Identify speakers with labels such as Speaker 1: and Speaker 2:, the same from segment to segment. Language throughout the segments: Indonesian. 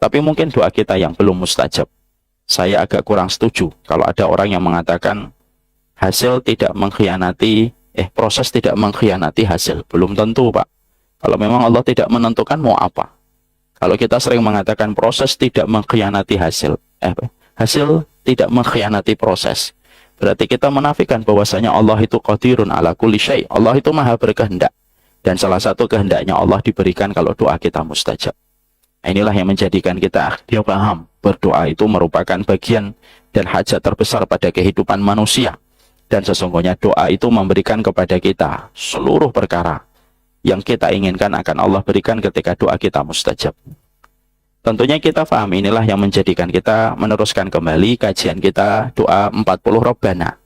Speaker 1: Tapi mungkin doa kita yang belum mustajab. Saya agak kurang setuju kalau ada orang yang mengatakan hasil tidak mengkhianati, proses tidak mengkhianati hasil. Belum tentu, Pak. Kalau memang Allah tidak menentukan, mau apa? Kalau kita sering mengatakan proses tidak mengkhianati hasil, hasil tidak mengkhianati proses, berarti kita menafikan bahwasanya Allah itu qadirun ala kulli syai'. Allah itu maha berkehendak. Dan salah satu kehendaknya Allah diberikan kalau doa kita mustajab. Inilah yang menjadikan kita dia paham berdoa itu merupakan bagian dan hajat terbesar pada kehidupan manusia. Dan sesungguhnya doa itu memberikan kepada kita seluruh perkara yang kita inginkan akan Allah berikan ketika doa kita mustajab. Tentunya kita paham inilah yang menjadikan kita meneruskan kembali kajian kita doa 40 Rabbana.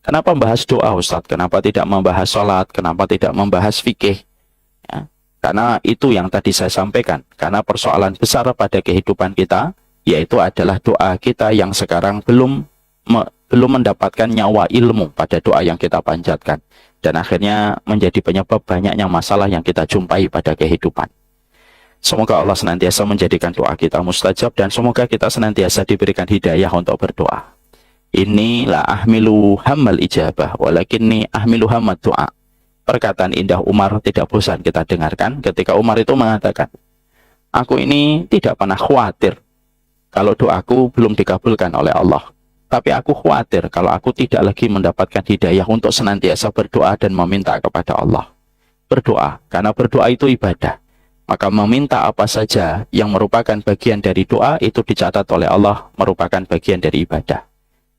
Speaker 1: Kenapa membahas doa, Ustadz? Kenapa tidak membahas sholat? Kenapa tidak membahas fikih? Ya, karena itu yang tadi saya sampaikan. Karena persoalan besar pada kehidupan kita, yaitu adalah doa kita yang sekarang belum mendapatkan nyawa ilmu pada doa yang kita panjatkan. Dan akhirnya menjadi penyebab banyaknya masalah yang kita jumpai pada kehidupan. Semoga Allah senantiasa menjadikan doa kita mustajab, dan semoga kita senantiasa diberikan hidayah untuk berdoa. Ini la ahmilu hammal ijabah, walakinni ahmilu hammad doa. Perkataan indah Umar tidak bosan kita dengarkan ketika Umar itu mengatakan, aku ini tidak pernah khawatir kalau doaku belum dikabulkan oleh Allah. Tapi aku khawatir kalau aku tidak lagi mendapatkan hidayah untuk senantiasa berdoa dan meminta kepada Allah. Berdoa, karena berdoa itu ibadah. Maka meminta apa saja yang merupakan bagian dari doa itu dicatat oleh Allah merupakan bagian dari ibadah.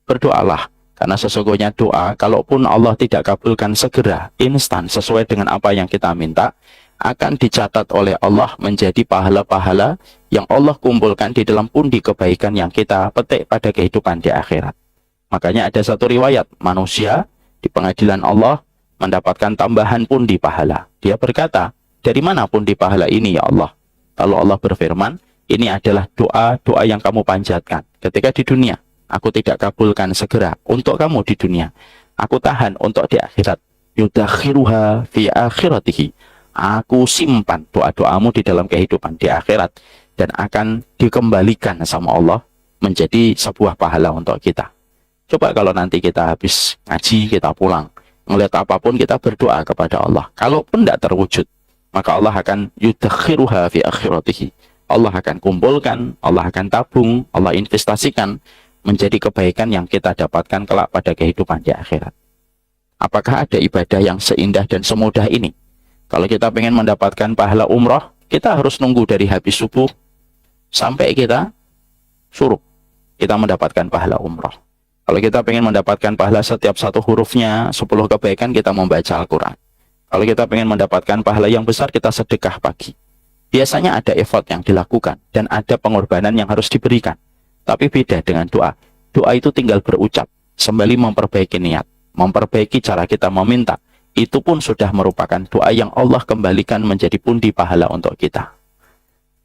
Speaker 1: Berdoalah, karena sesungguhnya doa, kalaupun Allah tidak kabulkan segera, instan, sesuai dengan apa yang kita minta, akan dicatat oleh Allah menjadi pahala-pahala yang Allah kumpulkan di dalam pundi kebaikan yang kita petik pada kehidupan di akhirat. Makanya ada satu riwayat, manusia di pengadilan Allah mendapatkan tambahan pundi pahala. Dia berkata, dari mana pundi pahala ini ya Allah? Lalu Allah berfirman, ini adalah doa-doa yang kamu panjatkan ketika di dunia. Aku tidak kabulkan segera untuk kamu di dunia. Aku tahan untuk di akhirat. Yudakhiruha fi akhiratihi. Aku simpan doa-doamu di dalam kehidupan di akhirat. Dan akan dikembalikan sama Allah menjadi sebuah pahala untuk kita. Coba kalau nanti kita habis ngaji, kita pulang. Melihat apapun kita berdoa kepada Allah. Kalaupun tidak terwujud, maka Allah akan yudakhiruha fi akhiratihi. Allah akan kumpulkan, Allah akan tabung, Allah investasikan menjadi kebaikan yang kita dapatkan kelak pada kehidupan di akhirat. Apakah ada ibadah yang seindah dan semudah ini? Kalau kita ingin mendapatkan pahala umroh, kita harus nunggu dari habis subuh sampai kita suruh kita mendapatkan pahala umroh. Kalau kita ingin mendapatkan pahala setiap satu hurufnya 10 kebaikan, kita membaca Al-Quran. Kalau kita ingin mendapatkan pahala yang besar, kita sedekah pagi. Biasanya ada effort yang dilakukan dan ada pengorbanan yang harus diberikan. Tapi beda dengan doa. Doa itu tinggal berucap, sembari memperbaiki niat, memperbaiki cara kita meminta. Itu pun sudah merupakan doa yang Allah kembalikan menjadi pundi pahala untuk kita.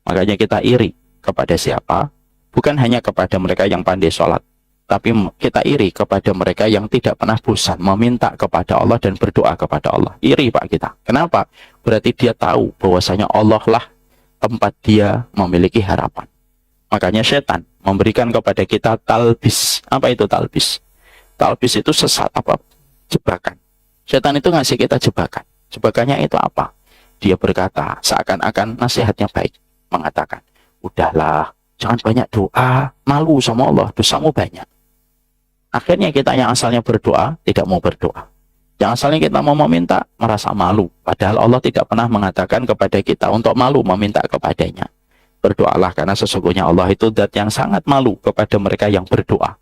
Speaker 1: Makanya kita iri kepada siapa? Bukan hanya kepada mereka yang pandai sholat, tapi kita iri kepada mereka yang tidak pernah bosan meminta kepada Allah dan berdoa kepada Allah. Iri Pak kita. Kenapa? Berarti dia tahu bahwasanya Allah lah tempat dia memiliki harapan. Makanya setan memberikan kepada kita talbis. Apa itu talbis? Talbis itu sesat, apa? Jebakan. Setan itu ngasih kita jebakan. Jebakannya itu apa? Dia berkata, seakan-akan nasihatnya baik. Mengatakan, udahlah, jangan banyak doa. Malu sama Allah, dosamu banyak. Akhirnya kita yang asalnya berdoa, tidak mau berdoa. Yang asalnya kita mau meminta, merasa malu. Padahal Allah tidak pernah mengatakan kepada kita untuk malu meminta kepadanya. Berdoalah, karena sesungguhnya Allah itu zat yang sangat malu kepada mereka yang berdoa.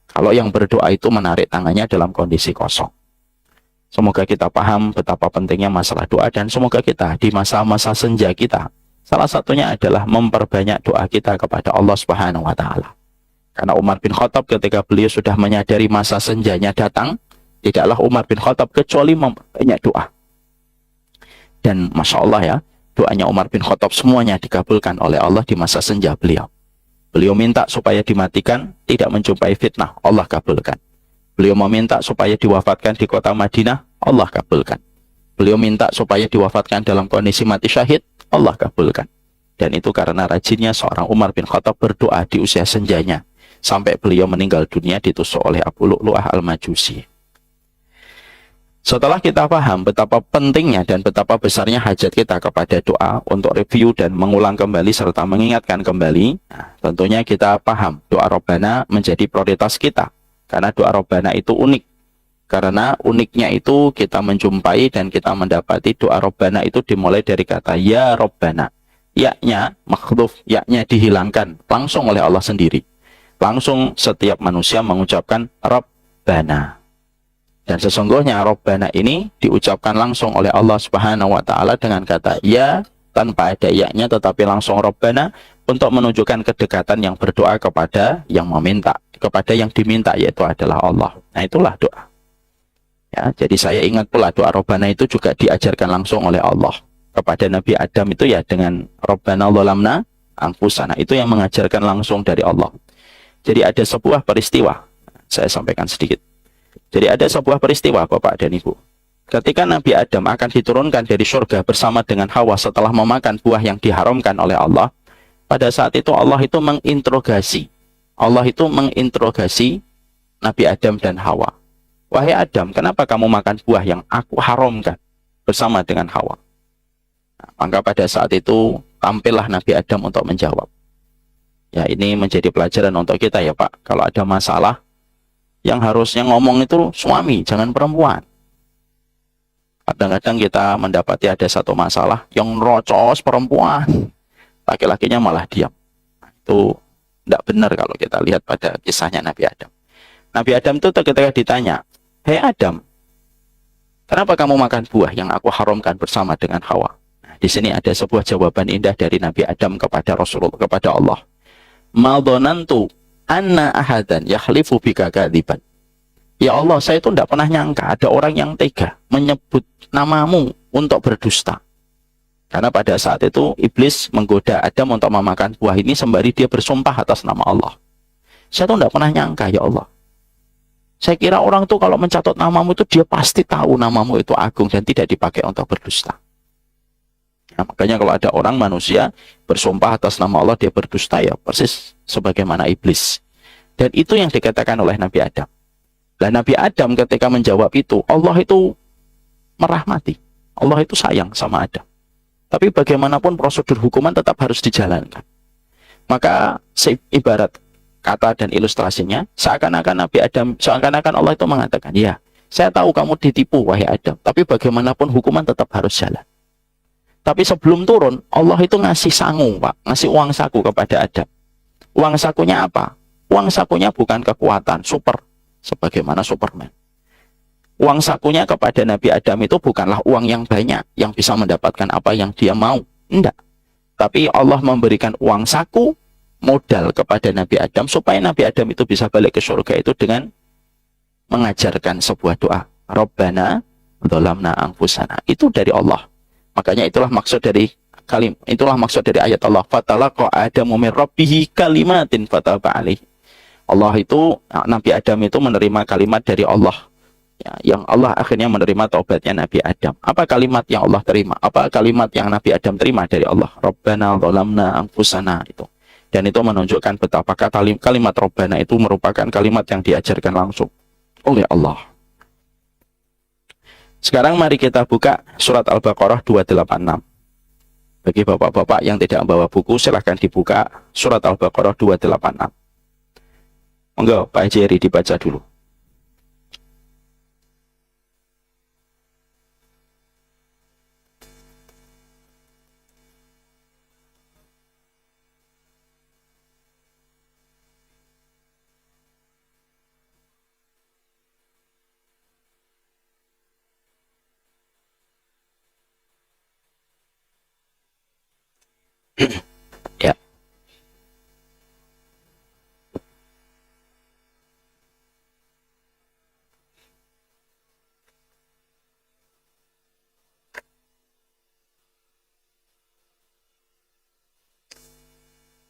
Speaker 1: Kalau yang berdoa itu menarik tangannya dalam kondisi kosong. Semoga kita paham betapa pentingnya masalah doa, dan semoga kita di masa-masa senja kita, salah satunya adalah memperbanyak doa kita kepada Allah Subhanahu wa Ta'ala. Karena Umar bin Khattab ketika beliau sudah menyadari masa senjanya datang, tidaklah Umar bin Khattab kecuali memperbanyak doa. Dan Masya Allah ya, doanya Umar bin Khattab semuanya dikabulkan oleh Allah di masa senja beliau. Beliau minta supaya dimatikan, tidak menjumpai fitnah, Allah kabulkan. Beliau meminta supaya diwafatkan di kota Madinah, Allah kabulkan. Beliau minta supaya diwafatkan dalam kondisi mati syahid, Allah kabulkan. Dan itu karena rajinnya seorang Umar bin Khattab berdoa di usia senjanya, sampai beliau meninggal dunia ditusuk oleh Abu Lu'lu'ah al-Majusi. Setelah kita paham betapa pentingnya dan betapa besarnya hajat kita kepada doa untuk review dan mengulang kembali serta mengingatkan kembali, nah, tentunya kita paham doa Robbana menjadi prioritas kita. Karena doa Robbana itu unik. Karena uniknya itu kita menjumpai dan kita mendapati doa Robbana itu dimulai dari kata Ya Robbana. Ya-nya makhluf, ya-nya dihilangkan langsung oleh Allah sendiri. Langsung setiap manusia mengucapkan Robbana. Dan sesungguhnya Robbana ini diucapkan langsung oleh Allah Subhanahu wa Ta'ala dengan kata ya, tanpa ada ya-nya, tetapi langsung Robbana untuk menunjukkan kedekatan yang berdoa kepada yang meminta, kepada yang diminta, yaitu adalah Allah. Nah, itulah doa. Ya, jadi saya ingat pula doa Robbana itu juga diajarkan langsung oleh Allah kepada Nabi Adam itu ya dengan Robbana Zalamna Anfusana. Itu yang mengajarkan langsung dari Allah. Jadi ada sebuah peristiwa, saya sampaikan sedikit. Jadi ada sebuah peristiwa Bapak dan Ibu. Ketika Nabi Adam akan diturunkan dari surga bersama dengan Hawa setelah memakan buah yang diharamkan oleh Allah, pada saat itu Allah itu menginterogasi. Allah itu menginterogasi Nabi Adam dan Hawa. Wahai Adam, kenapa kamu makan buah yang aku haramkan bersama dengan Hawa? Nah, maka pada saat itu tampillah Nabi Adam untuk menjawab. Ya, ini menjadi pelajaran untuk kita ya Pak. Kalau ada masalah, yang harusnya ngomong itu suami, jangan perempuan. Kadang-kadang kita mendapati ada satu masalah yang rocos perempuan, laki-lakinya malah diam. Itu tidak benar kalau kita lihat pada kisahnya Nabi Adam. Nabi Adam itu ketika ditanya, hei Adam, kenapa kamu makan buah yang aku haramkan bersama dengan Hawa? Nah, di sini ada sebuah jawaban indah dari Nabi Adam kepada Rasulullah, kepada Allah. Ma dzanantu anna ahadan yahlifu bika kadziban. Ya Allah, saya itu tidak pernah nyangka ada orang yang tega menyebut namamu untuk berdusta. Karena pada saat itu iblis menggoda Adam untuk memakan buah ini sembari dia bersumpah atas nama Allah. Saya itu tidak pernah nyangka ya Allah. Saya kira orang tuh kalau mencatat namamu itu dia pasti tahu namamu itu agung dan tidak dipakai untuk berdusta. Nah, makanya kalau ada orang manusia bersumpah atas nama Allah dia berdusta, ya persis sebagaimana iblis. Dan itu yang dikatakan oleh Nabi Adam. Dan Nabi Adam ketika menjawab itu, Allah itu merahmati. Allah itu sayang sama Adam. Tapi bagaimanapun prosedur hukuman tetap harus dijalankan. Maka ibarat kata dan ilustrasinya, seakan-akan Nabi Adam, seakan-akan Allah itu mengatakan, ya, saya tahu kamu ditipu wahai Adam, tapi bagaimanapun hukuman tetap harus jalan. Tapi sebelum turun, Allah itu ngasih sangu, Pak. Ngasih uang saku kepada Adam. Uang sakunya apa? Uang sakunya bukan kekuatan, super. Sebagaimana Superman. Uang sakunya kepada Nabi Adam itu bukanlah uang yang banyak, yang bisa mendapatkan apa yang dia mau. Enggak. Tapi Allah memberikan uang saku, modal kepada Nabi Adam, supaya Nabi Adam itu bisa balik ke surga itu dengan mengajarkan sebuah doa. Rabbana dzalamna anfusana. Itu dari Allah. Makanya itulah maksud dari ayat Allah. Fatalaqa Adamu min rabbih kalimatin fataba alaihi. Allah itu, Nabi Adam itu menerima kalimat dari Allah. Ya, yang Allah akhirnya menerima taubatnya Nabi Adam. Apa kalimat yang Allah terima? Apa kalimat yang Nabi Adam terima dari Allah? Rabbana dzalamna anfusana itu. Dan itu menunjukkan betapa kalimat Rabbana itu merupakan kalimat yang diajarkan langsung oleh Allah. Sekarang mari kita buka surat Al-Baqarah 286. Bagi bapak-bapak yang tidak membawa buku, silahkan dibuka surat Al-Baqarah 286. Monggo, Pak Jerry dibaca dulu. Ya.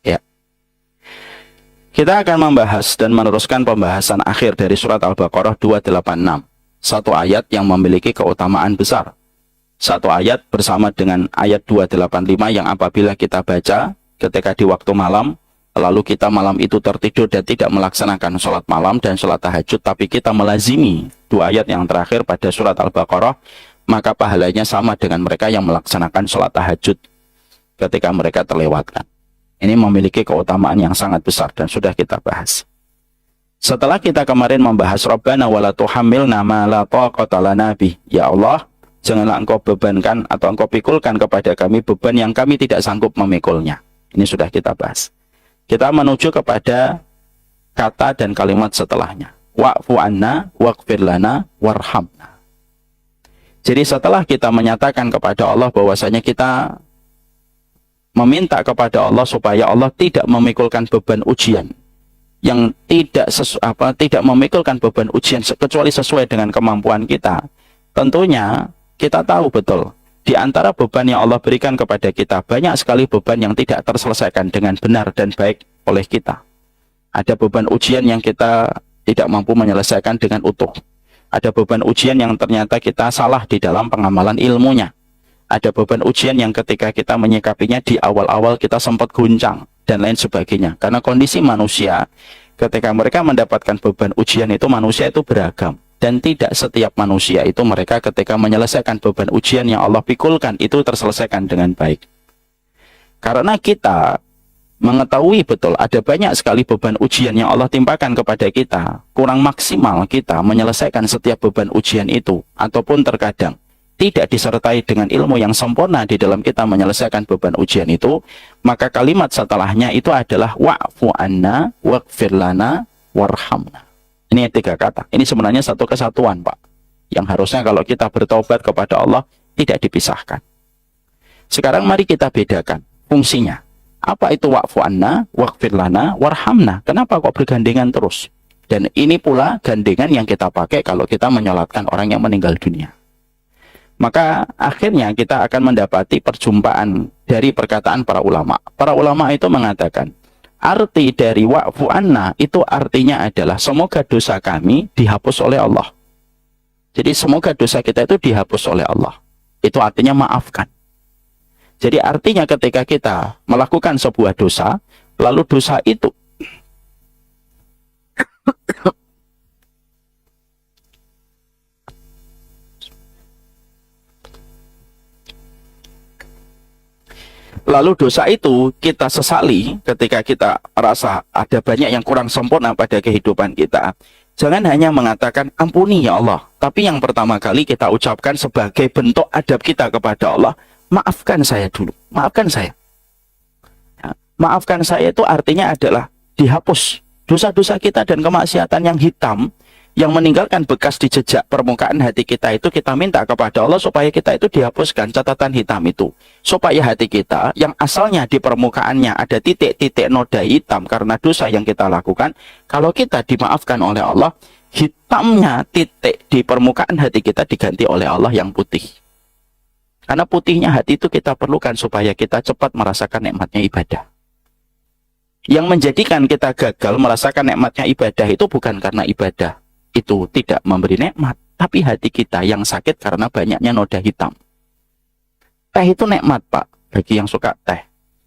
Speaker 1: Ya. Kita akan membahas dan meneruskan pembahasan akhir dari surat Al-Baqarah 286. Satu ayat yang memiliki keutamaan besar. satu ayat bersama dengan ayat 285 yang apabila kita baca ketika di waktu malam, lalu kita malam itu tertidur dan tidak melaksanakan sholat malam dan sholat tahajud, tapi kita melazimi dua ayat yang terakhir pada surat Al-Baqarah, maka pahalanya sama dengan mereka yang melaksanakan sholat tahajud ketika mereka terlewatkan. Ini memiliki keutamaan yang sangat besar dan sudah kita bahas. Setelah kita kemarin membahas Rabbana wala tuhammilna ma la taqata lana bih. Ya Allah, janganlah engkau bebankan atau engkau pikulkan kepada kami beban yang kami tidak sanggup memikulnya. Ini sudah kita bahas. Kita menuju kepada kata dan kalimat setelahnya. Wa'fu anna waghfir lana warhamna. Jadi setelah kita menyatakan kepada Allah bahwasanya kita meminta kepada Allah supaya Allah tidak memikulkan beban ujian yang tidak memikulkan beban ujian kecuali sesuai dengan kemampuan kita. Tentunya kita tahu betul di antara beban yang Allah berikan kepada kita banyak sekali beban yang tidak terselesaikan dengan benar dan baik oleh kita. Ada beban ujian yang kita tidak mampu menyelesaikan dengan utuh. Ada beban ujian yang ternyata kita salah di dalam pengamalan ilmunya. Ada beban ujian yang ketika kita menyikapinya di awal-awal kita sempat guncang dan lain sebagainya. Karena kondisi manusia ketika mereka mendapatkan beban ujian itu, manusia itu beragam. Dan tidak setiap manusia itu mereka ketika menyelesaikan beban ujian yang Allah pikulkan itu terselesaikan dengan baik. Karena kita mengetahui betul ada banyak sekali beban ujian yang Allah timpakan kepada kita, kurang maksimal kita menyelesaikan setiap beban ujian itu, ataupun terkadang tidak disertai dengan ilmu yang sempurna di dalam kita menyelesaikan beban ujian itu, maka kalimat setelahnya itu adalah wa'fu anna waghfir lana warhamna. Ini tiga kata. Ini sebenarnya satu kesatuan, Pak, yang harusnya kalau kita bertobat kepada Allah tidak dipisahkan. Sekarang mari kita bedakan fungsinya. Apa itu wa'fu anna waghfir lana warhamna? Kenapa kok bergandengan terus? Dan ini pula gandengan yang kita pakai kalau kita menyolatkan orang yang meninggal dunia. Maka akhirnya kita akan mendapati perjumpaan dari perkataan para ulama. Para ulama itu mengatakan, arti dari wa'fu anna itu artinya adalah semoga dosa kami dihapus oleh Allah. Jadi semoga dosa kita itu dihapus oleh Allah. Itu artinya maafkan. Jadi artinya ketika kita melakukan sebuah dosa, lalu dosa itu kita sesali ketika kita rasa ada banyak yang kurang sempurna pada kehidupan kita. Jangan hanya mengatakan ampuni ya Allah, tapi yang pertama kali kita ucapkan sebagai bentuk adab kita kepada Allah, maafkan saya dulu, maafkan saya. Ya, maafkan saya itu artinya adalah dihapus dosa-dosa kita dan kemaksiatan yang hitam, yang meninggalkan bekas di jejak permukaan hati kita itu, kita minta kepada Allah supaya kita itu dihapuskan catatan hitam itu. Supaya hati kita yang asalnya di permukaannya ada titik-titik noda hitam karena dosa yang kita lakukan, kalau kita dimaafkan oleh Allah, hitamnya titik di permukaan hati kita diganti oleh Allah yang putih. Karena putihnya hati itu kita perlukan supaya kita cepat merasakan nikmatnya ibadah. Yang menjadikan kita gagal merasakan nikmatnya ibadah itu bukan karena ibadah itu tidak memberi nikmat, tapi hati kita yang sakit karena banyaknya noda hitam. Teh itu nikmat, Pak, bagi yang suka teh.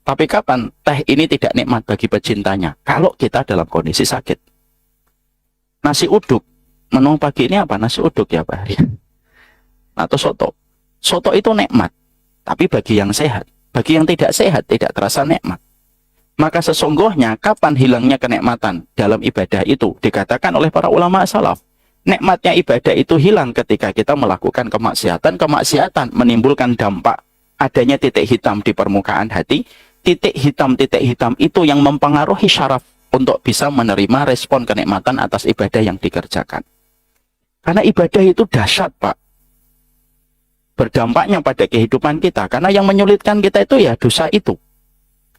Speaker 1: Tapi kapan teh ini tidak nikmat bagi pecintanya? Kalau kita dalam kondisi sakit. Nasi uduk, menu pagi ini apa? Nasi uduk ya, Pak. Atau soto. Soto itu nikmat, tapi bagi yang sehat. Bagi yang tidak sehat, tidak terasa nikmat. Maka sesungguhnya kapan hilangnya kenikmatan dalam ibadah itu? Dikatakan oleh para ulama salaf, nikmatnya ibadah itu hilang ketika kita melakukan kemaksiatan. Kemaksiatan menimbulkan dampak adanya titik hitam di permukaan hati. Titik hitam itu yang mempengaruhi syaraf untuk bisa menerima respon kenikmatan atas ibadah yang dikerjakan. Karena ibadah itu dahsyat, Pak, berdampaknya pada kehidupan kita. Karena yang menyulitkan kita itu ya dosa itu.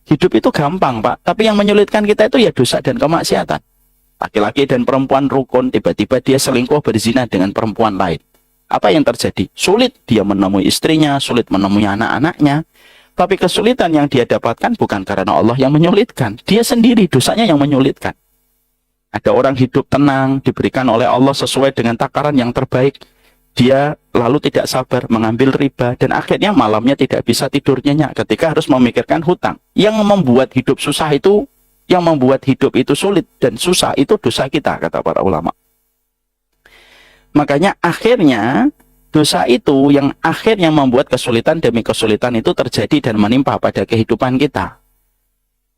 Speaker 1: Hidup itu gampang, Pak, tapi yang menyulitkan kita itu ya dosa dan kemaksiatan. Laki-laki dan perempuan rukun, tiba-tiba dia selingkuh berzina dengan perempuan lain. Apa yang terjadi? Sulit dia menemui istrinya, sulit menemui anak-anaknya. Tapi kesulitan yang dia dapatkan bukan karena Allah yang menyulitkan. Dia sendiri dosanya yang menyulitkan. Ada orang hidup tenang, diberikan oleh Allah sesuai dengan takaran yang terbaik. dia lalu tidak sabar mengambil riba, dan akhirnya malamnya tidak bisa tidur nyenyak ketika harus memikirkan hutang. Yang membuat hidup susah itu, yang membuat hidup itu sulit dan susah itu dosa kita, kata para ulama. Makanya akhirnya dosa itu yang akhirnya membuat kesulitan demi kesulitan itu terjadi dan menimpa pada kehidupan kita.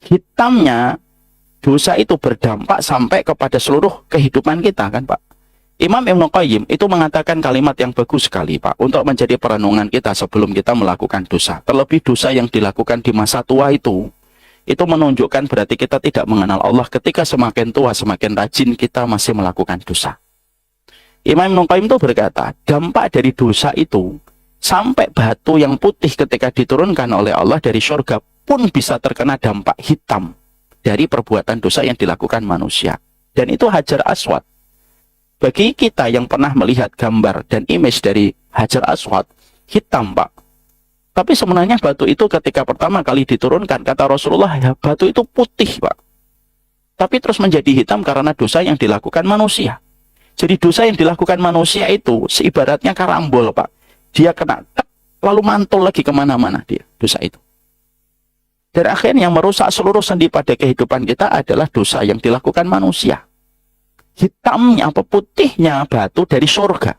Speaker 1: Hitamnya dosa itu berdampak sampai kepada seluruh kehidupan kita, kan Pak? Imam Ibnu Qayyim itu mengatakan kalimat yang bagus sekali, Pak, untuk menjadi perenungan kita sebelum kita melakukan dosa. Terlebih dosa yang dilakukan di masa tua itu menunjukkan berarti kita tidak mengenal Allah ketika semakin tua, semakin rajin kita masih melakukan dosa. Imam Ibnu Qayyim itu berkata, dampak dari dosa itu sampai batu yang putih ketika diturunkan oleh Allah dari surga pun bisa terkena dampak hitam dari perbuatan dosa yang dilakukan manusia. Dan itu Hajar Aswad. Bagi kita yang pernah melihat gambar dan image dari Hajar Aswad, hitam, Pak. Tapi sebenarnya batu itu ketika pertama kali diturunkan, kata Rasulullah, ya, batu itu putih, Pak. Tapi terus menjadi hitam karena dosa yang dilakukan manusia. Jadi dosa yang dilakukan manusia itu seibaratnya karambol, Pak. Dia kena, lalu mantul lagi kemana-mana dia, dosa itu. Dan akhirnya yang merusak seluruh sendi pada kehidupan kita adalah dosa yang dilakukan manusia. Hitamnya apa putihnya batu dari surga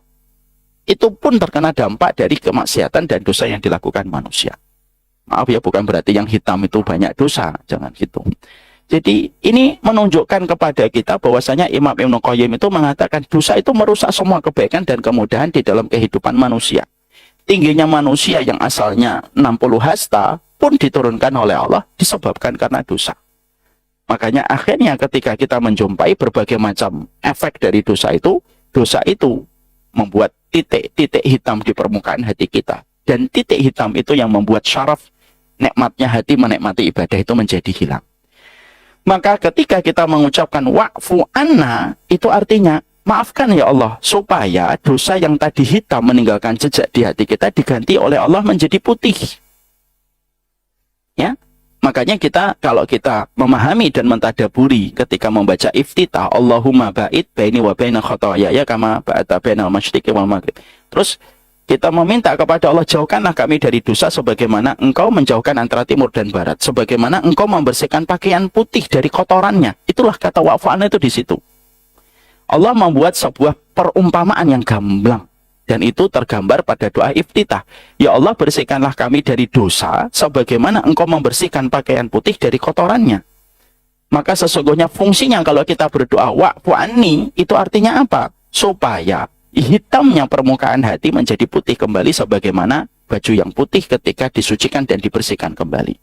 Speaker 1: itu pun terkena dampak dari kemaksiatan dan dosa yang dilakukan manusia. Maaf ya, bukan berarti yang hitam itu banyak dosa, jangan gitu. Jadi ini menunjukkan kepada kita bahwasanya Imam Ibnu Qayyim itu mengatakan dosa itu merusak semua kebaikan dan kemudahan di dalam kehidupan manusia. Tingginya manusia yang asalnya 60 hasta pun diturunkan oleh Allah disebabkan karena dosa. Makanya akhirnya ketika kita menjumpai berbagai macam efek dari dosa itu membuat titik-titik hitam di permukaan hati kita. Dan titik hitam itu yang membuat syaraf nikmatnya hati menikmati ibadah itu menjadi hilang. Maka ketika kita mengucapkan wa'fu anna, itu artinya maafkan ya Allah, supaya dosa yang tadi hitam meninggalkan jejak di hati kita diganti oleh Allah menjadi putih. Ya. Makanya kalau kita memahami dan mentadaburi ketika membaca iftitah, Allahumma ba'id baini wa baina khotoyaya kama ba'ata bainal masyriqi wal maghrib. Terus kita meminta kepada Allah, jauhkanlah kami dari dosa sebagaimana engkau menjauhkan antara timur dan barat, sebagaimana engkau membersihkan pakaian putih dari kotorannya. Itulah kata wa'fu anna itu di situ. Allah membuat sebuah perumpamaan yang gamblang. Dan itu tergambar pada doa iftitah. Ya Allah, bersihkanlah kami dari dosa sebagaimana engkau membersihkan pakaian putih dari kotorannya. Maka sesungguhnya fungsinya kalau kita berdoa wa'fu anni, itu artinya apa? Supaya hitamnya permukaan hati menjadi putih kembali sebagaimana baju yang putih ketika disucikan dan dibersihkan kembali.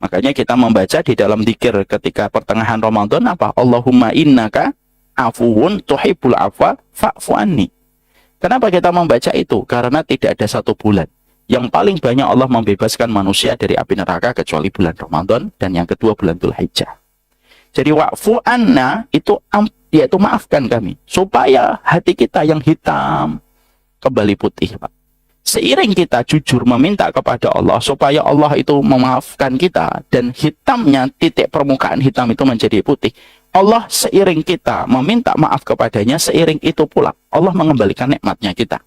Speaker 1: Makanya kita membaca di dalam dzikir ketika pertengahan Ramadan apa? Allahumma innaka afuwun tuhibbul afwa fa'fu anni. Kenapa kita membaca itu? Karena tidak ada satu bulan yang paling banyak Allah membebaskan manusia dari api neraka kecuali bulan Ramadan, dan yang kedua bulan Dzulhijjah. Jadi wa'fu anna itu yaitu maafkan kami supaya hati kita yang hitam kembali putih, Pak. Seiring kita jujur meminta kepada Allah supaya Allah itu memaafkan kita dan hitamnya titik permukaan hitam itu menjadi putih, Allah seiring kita meminta maaf kepadanya, seiring itu pula Allah mengembalikan nikmatnya kita.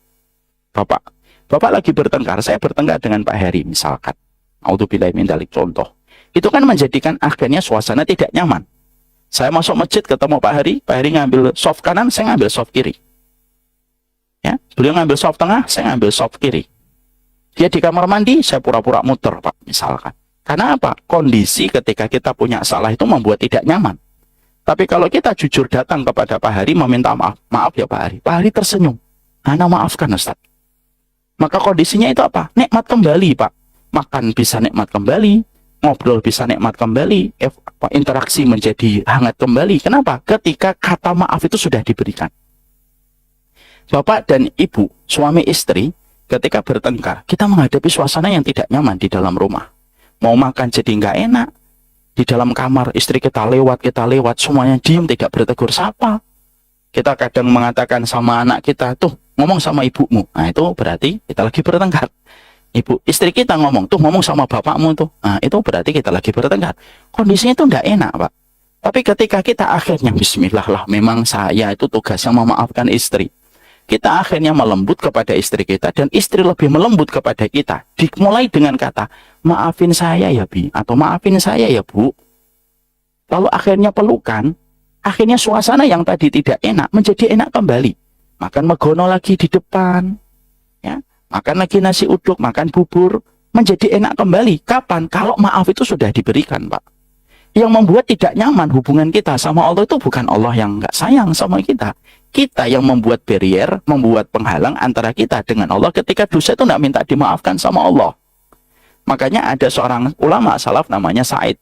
Speaker 1: Bapak lagi bertengkar, saya bertengkar dengan Pak Heri misalkan. A'udzubillahi min dzalik, contoh. Itu kan menjadikan akhirnya suasana tidak nyaman. Saya masuk masjid ketemu Pak Heri ngambil soft kanan, saya ngambil soft kiri. Ya, beliau ngambil soft tengah, saya ngambil soft kiri. Dia di kamar mandi, saya pura-pura muter, Pak, misalkan. Karena apa? Kondisi ketika kita punya salah itu membuat tidak nyaman. Tapi kalau kita jujur datang kepada Pak Hari meminta maaf ya Pak Hari. Pak Hari tersenyum. Ana maafkan Ustaz. Maka kondisinya itu apa? Nikmat kembali, Pak. Makan bisa nikmat kembali, ngobrol bisa nikmat kembali, interaksi menjadi hangat kembali. Kenapa? Ketika kata maaf itu sudah diberikan. Bapak dan ibu, suami istri, ketika bertengkar, kita menghadapi suasana yang tidak nyaman di dalam rumah. Mau makan jadi nggak enak. Di dalam kamar, istri kita lewat, semuanya diam, tidak bertegur sapa. Kita kadang mengatakan sama anak kita, tuh, ngomong sama ibumu. Nah, itu berarti kita lagi bertengkar. Istri kita ngomong sama bapakmu tuh. Nah, itu berarti kita lagi bertengkar. Kondisinya itu enggak enak, Pak. Tapi ketika kita akhirnya, bismillah lah, memang saya itu tugasnya memaafkan istri. kita akhirnya melembut kepada istri kita dan istri lebih melembut kepada kita. Dimulai dengan kata, maafin saya ya Bi, atau maafin saya ya Bu. Lalu akhirnya pelukan, akhirnya suasana yang tadi tidak enak menjadi enak kembali. Makan megono lagi di depan, ya, makan lagi nasi uduk, makan bubur, menjadi enak kembali. Kapan? Kalau maaf itu sudah diberikan, Pak. Yang membuat tidak nyaman hubungan kita sama Allah itu bukan Allah yang nggak sayang sama kita. Kita yang membuat barrier, membuat penghalang antara kita dengan Allah ketika dosa itu nggak minta dimaafkan sama Allah. Makanya ada seorang ulama salaf namanya Sa'id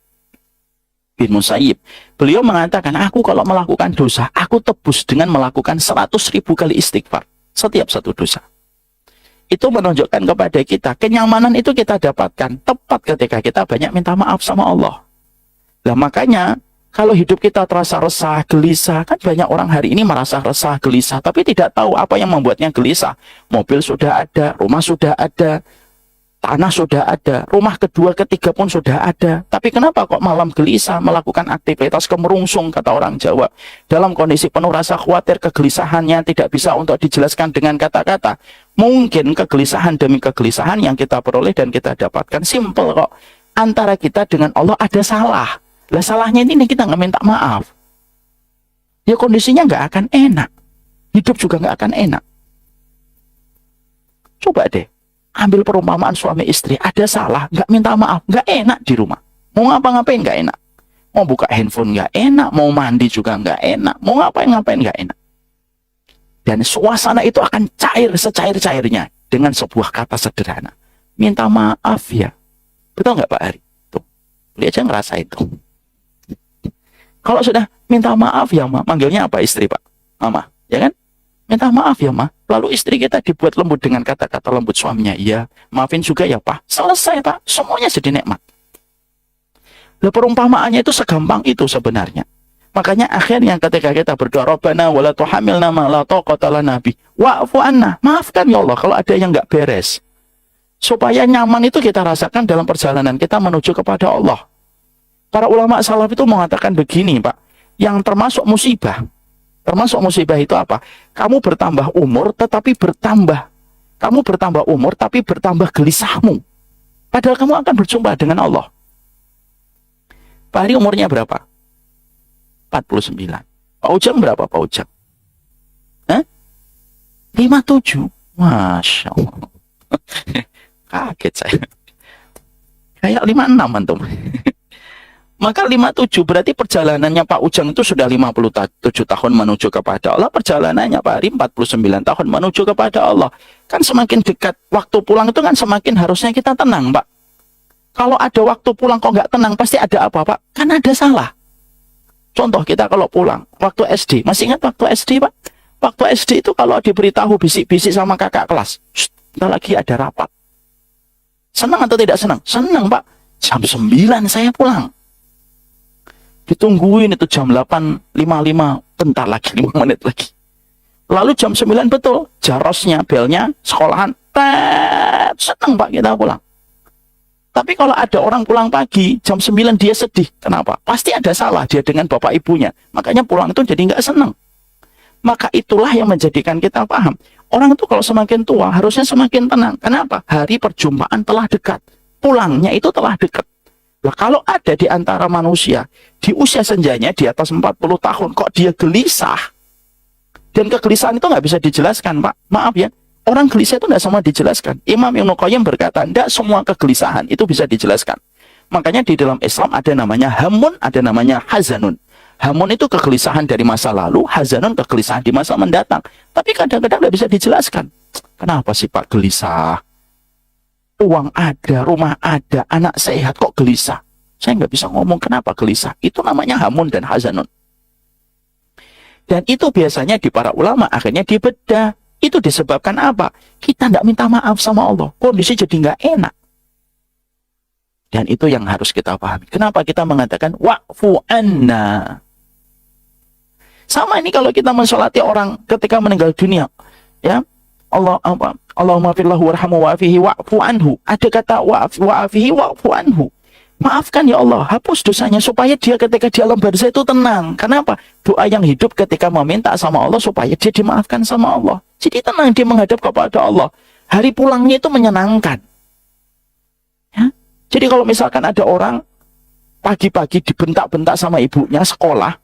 Speaker 1: bin Musayyib. Beliau mengatakan, aku kalau melakukan dosa, aku tebus dengan melakukan 100.000 kali istighfar setiap satu dosa. Itu menunjukkan kepada kita, kenyamanan itu kita dapatkan tepat ketika kita banyak minta maaf sama Allah. Nah makanya, kalau hidup kita terasa resah, gelisah, kan banyak orang hari ini merasa resah, gelisah, tapi tidak tahu apa yang membuatnya gelisah. Mobil sudah ada, rumah sudah ada, tanah sudah ada, rumah kedua, ketiga pun sudah ada. Tapi kenapa kok malam gelisah, melakukan aktivitas kemerungsung, kata orang Jawa. Dalam kondisi penuh rasa khawatir, kegelisahannya tidak bisa untuk dijelaskan dengan kata-kata. Mungkin kegelisahan demi kegelisahan yang kita peroleh dan kita dapatkan simple kok. Antara kita dengan Allah ada salah. Lah salahnya ini kita nggak minta maaf. Ya kondisinya nggak akan enak. Hidup juga nggak akan enak. Coba deh. Ambil perumpamaan suami istri, ada salah, nggak minta maaf, nggak enak di rumah. Mau ngapa-ngapain nggak enak. Mau buka handphone nggak enak, mau mandi juga nggak enak, mau ngapain-ngapain nggak enak. Dan suasana itu akan cair secair-cairnya dengan sebuah kata sederhana. Minta maaf ya. Betul nggak Pak Hari? Tuh, beli aja ngerasa itu. Kalau sudah minta maaf ya Ma, manggilnya apa istri Pak? Mama, ya kan? Minta maaf ya Ma. Lalu istri kita dibuat lembut dengan kata-kata lembut suaminya. Iya, maafin juga ya Pak. Selesai Pak. Semuanya jadi nikmat. Lah perumpamaannya itu segampang itu sebenarnya. Makanya akhirnya ketika kita berdoa, Rabbana wala tuhamilna ma la taqata lana bi wa'fu anna. Maafkan ya Allah kalau ada yang nggak beres. Supaya nyaman itu kita rasakan dalam perjalanan kita menuju kepada Allah. Para ulama salaf itu mengatakan begini Pak. Yang termasuk musibah. Termasuk musibah itu apa? Kamu bertambah umur tetapi bertambah. Kamu bertambah umur tapi bertambah gelisahmu. Padahal kamu akan berjumpa dengan Allah. Pak Hari umurnya berapa? 49. Pak Ujang berapa Pak Ujang? 57. Masya Allah. Kaget saya. Kayak 56 antum. Maka 57 berarti perjalanannya Pak Ujang itu sudah 57 tahun menuju kepada Allah. Perjalanannya Pak Hari 49 tahun menuju kepada Allah. Kan semakin dekat waktu pulang itu kan semakin harusnya kita tenang Pak. Kalau ada waktu pulang kok nggak tenang pasti ada apa Pak? Kan ada salah. Contoh kita kalau pulang waktu SD. Masih ingat waktu SD Pak? Waktu SD itu kalau diberitahu bisik-bisik sama kakak kelas. Kita lagi ada rapat. Senang atau tidak senang? Senang Pak. Jam 9 saya pulang. Ditungguin itu jam 8.55, bentar lagi, 5 menit lagi. Lalu jam 9 betul, jarosnya, belnya, sekolahan, tet, senang Pak kita pulang. Tapi kalau ada orang pulang pagi, jam 9 dia sedih. Kenapa? Pasti ada salah dia dengan bapak ibunya. Makanya pulang itu jadi nggak senang. Maka itulah yang menjadikan kita paham. Orang itu kalau semakin tua, harusnya semakin tenang. Kenapa? Hari perjumpaan telah dekat. Pulangnya itu telah dekat. Nah, kalau ada di antara manusia di usia senjanya di atas 40 tahun kok dia gelisah dan kegelisahan itu nggak bisa dijelaskan Pak, maaf ya, orang gelisah itu nggak semua dijelaskan. Imam Ibnu Qayyim berkata tidak semua kegelisahan itu bisa dijelaskan. Makanya di dalam Islam ada namanya hamun, ada namanya hazanun. Hamun itu kegelisahan dari masa lalu, hazanun kegelisahan di masa mendatang. Tapi kadang-kadang nggak bisa dijelaskan. Kenapa sih Pak gelisah? Uang ada, rumah ada, anak sehat, kok gelisah? Saya nggak bisa ngomong kenapa gelisah. Itu namanya hamun dan hazanun. Dan itu biasanya di para ulama akhirnya dibedah. Itu disebabkan apa? Kita nggak minta maaf sama Allah. Kondisi jadi nggak enak. Dan itu yang harus kita pahami. Kenapa kita mengatakan wa'fu anna? Sama ini kalau kita mensolati orang ketika meninggal dunia. Ya, Allahumma firlahu warhamu wa'afihi wa'fu anhu. Ada kata wa'afihi wa'fu anhu. Maafkan ya Allah, hapus dosanya supaya dia ketika di alam barzah itu tenang. Kenapa? Doa yang hidup ketika meminta sama Allah supaya dia dimaafkan sama Allah. Jadi tenang, dia menghadap kepada Allah. Hari pulangnya itu menyenangkan. Ya? Jadi kalau misalkan ada orang pagi-pagi dibentak-bentak sama ibunya sekolah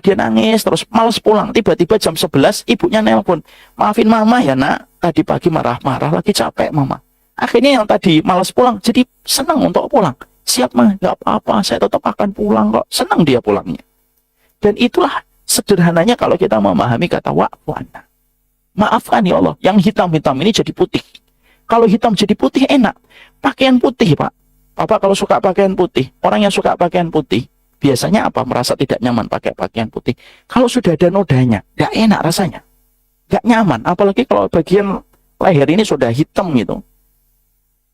Speaker 1: dia nangis, terus malas pulang. Tiba-tiba jam 11 ibunya nelpon, maafin mama ya nak, tadi pagi marah-marah, lagi capek mama. Akhirnya yang tadi malas pulang, jadi senang untuk pulang. Siap mah, nggak apa-apa, saya tetap akan pulang kok. Senang dia pulangnya. Dan itulah sederhananya kalau kita memahami kata wa'fu anna. Maafkan ya Allah, yang hitam-hitam ini jadi putih. Kalau hitam jadi putih enak. Pakaian putih, Pak. Bapak kalau suka pakaian putih, orang yang suka pakaian putih, biasanya apa? Merasa tidak nyaman pakai pakaian putih. Kalau sudah ada nodanya, nggak enak rasanya. Nggak nyaman. Apalagi kalau bagian leher ini sudah hitam gitu.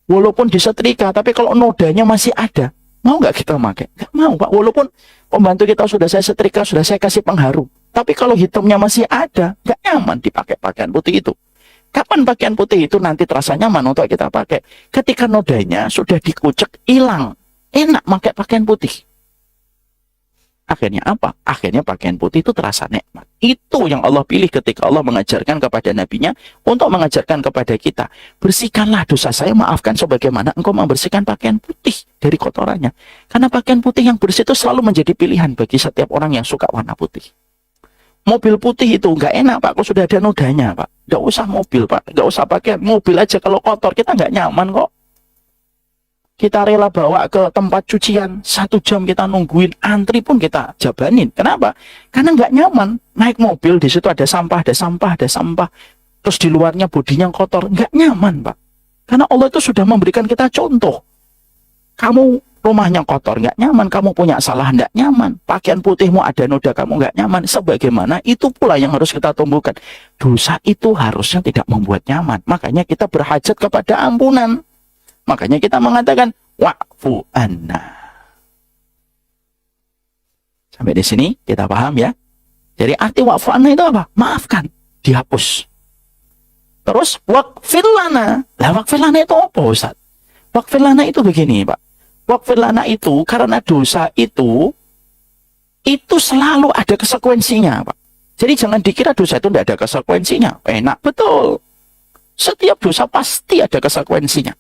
Speaker 1: Walaupun disetrika, tapi kalau nodanya masih ada, mau nggak kita pakai? Nggak mau, Pak. Walaupun pembantu kita sudah saya setrika, sudah saya kasih pengharum. Tapi kalau hitamnya masih ada, nggak nyaman dipakai pakaian putih itu. Kapan pakaian putih itu nanti terasa nyaman untuk kita pakai? Ketika nodanya sudah dikucek, hilang. Enak pakai pakaian putih. Akhirnya apa? Akhirnya pakaian putih itu terasa nikmat. Itu yang Allah pilih ketika Allah mengajarkan kepada nabinya untuk mengajarkan kepada kita. Bersihkanlah dosa saya, maafkan sebagaimana engkau membersihkan pakaian putih dari kotorannya. Karena pakaian putih yang bersih itu selalu menjadi pilihan bagi setiap orang yang suka warna putih. Mobil putih itu nggak enak, Pak, kok sudah ada nodanya, Pak. Nggak usah mobil, Pak. Nggak usah pakai mobil aja, kalau kotor kita nggak nyaman kok. Kita rela bawa ke tempat cucian, 1 jam kita nungguin, antri pun kita jabanin. Kenapa? Karena nggak nyaman. Naik mobil, di situ ada sampah. Terus di luarnya bodinya kotor. Nggak nyaman, Pak. Karena Allah itu sudah memberikan kita contoh. Kamu rumahnya kotor, nggak nyaman. Kamu punya salah, nggak nyaman. Pakaian putihmu ada noda, kamu nggak nyaman. Sebagaimana itu pula yang harus kita tumbuhkan. Dosa itu harusnya tidak membuat nyaman. Makanya kita berhajat kepada ampunan. Makanya kita mengatakan wa'fu anna. Sampai di sini kita paham ya. Jadi arti wa'fu anna itu apa? Maafkan, dihapus. Terus waghfir lana. Lah waghfir lana itu apa, Ustaz? Waghfir lana itu begini, Pak. Waghfir lana itu karena dosa itu selalu ada konsekuensinya, Pak. Jadi jangan dikira dosa itu tidak ada konsekuensinya. Enak betul. Setiap dosa pasti ada konsekuensinya.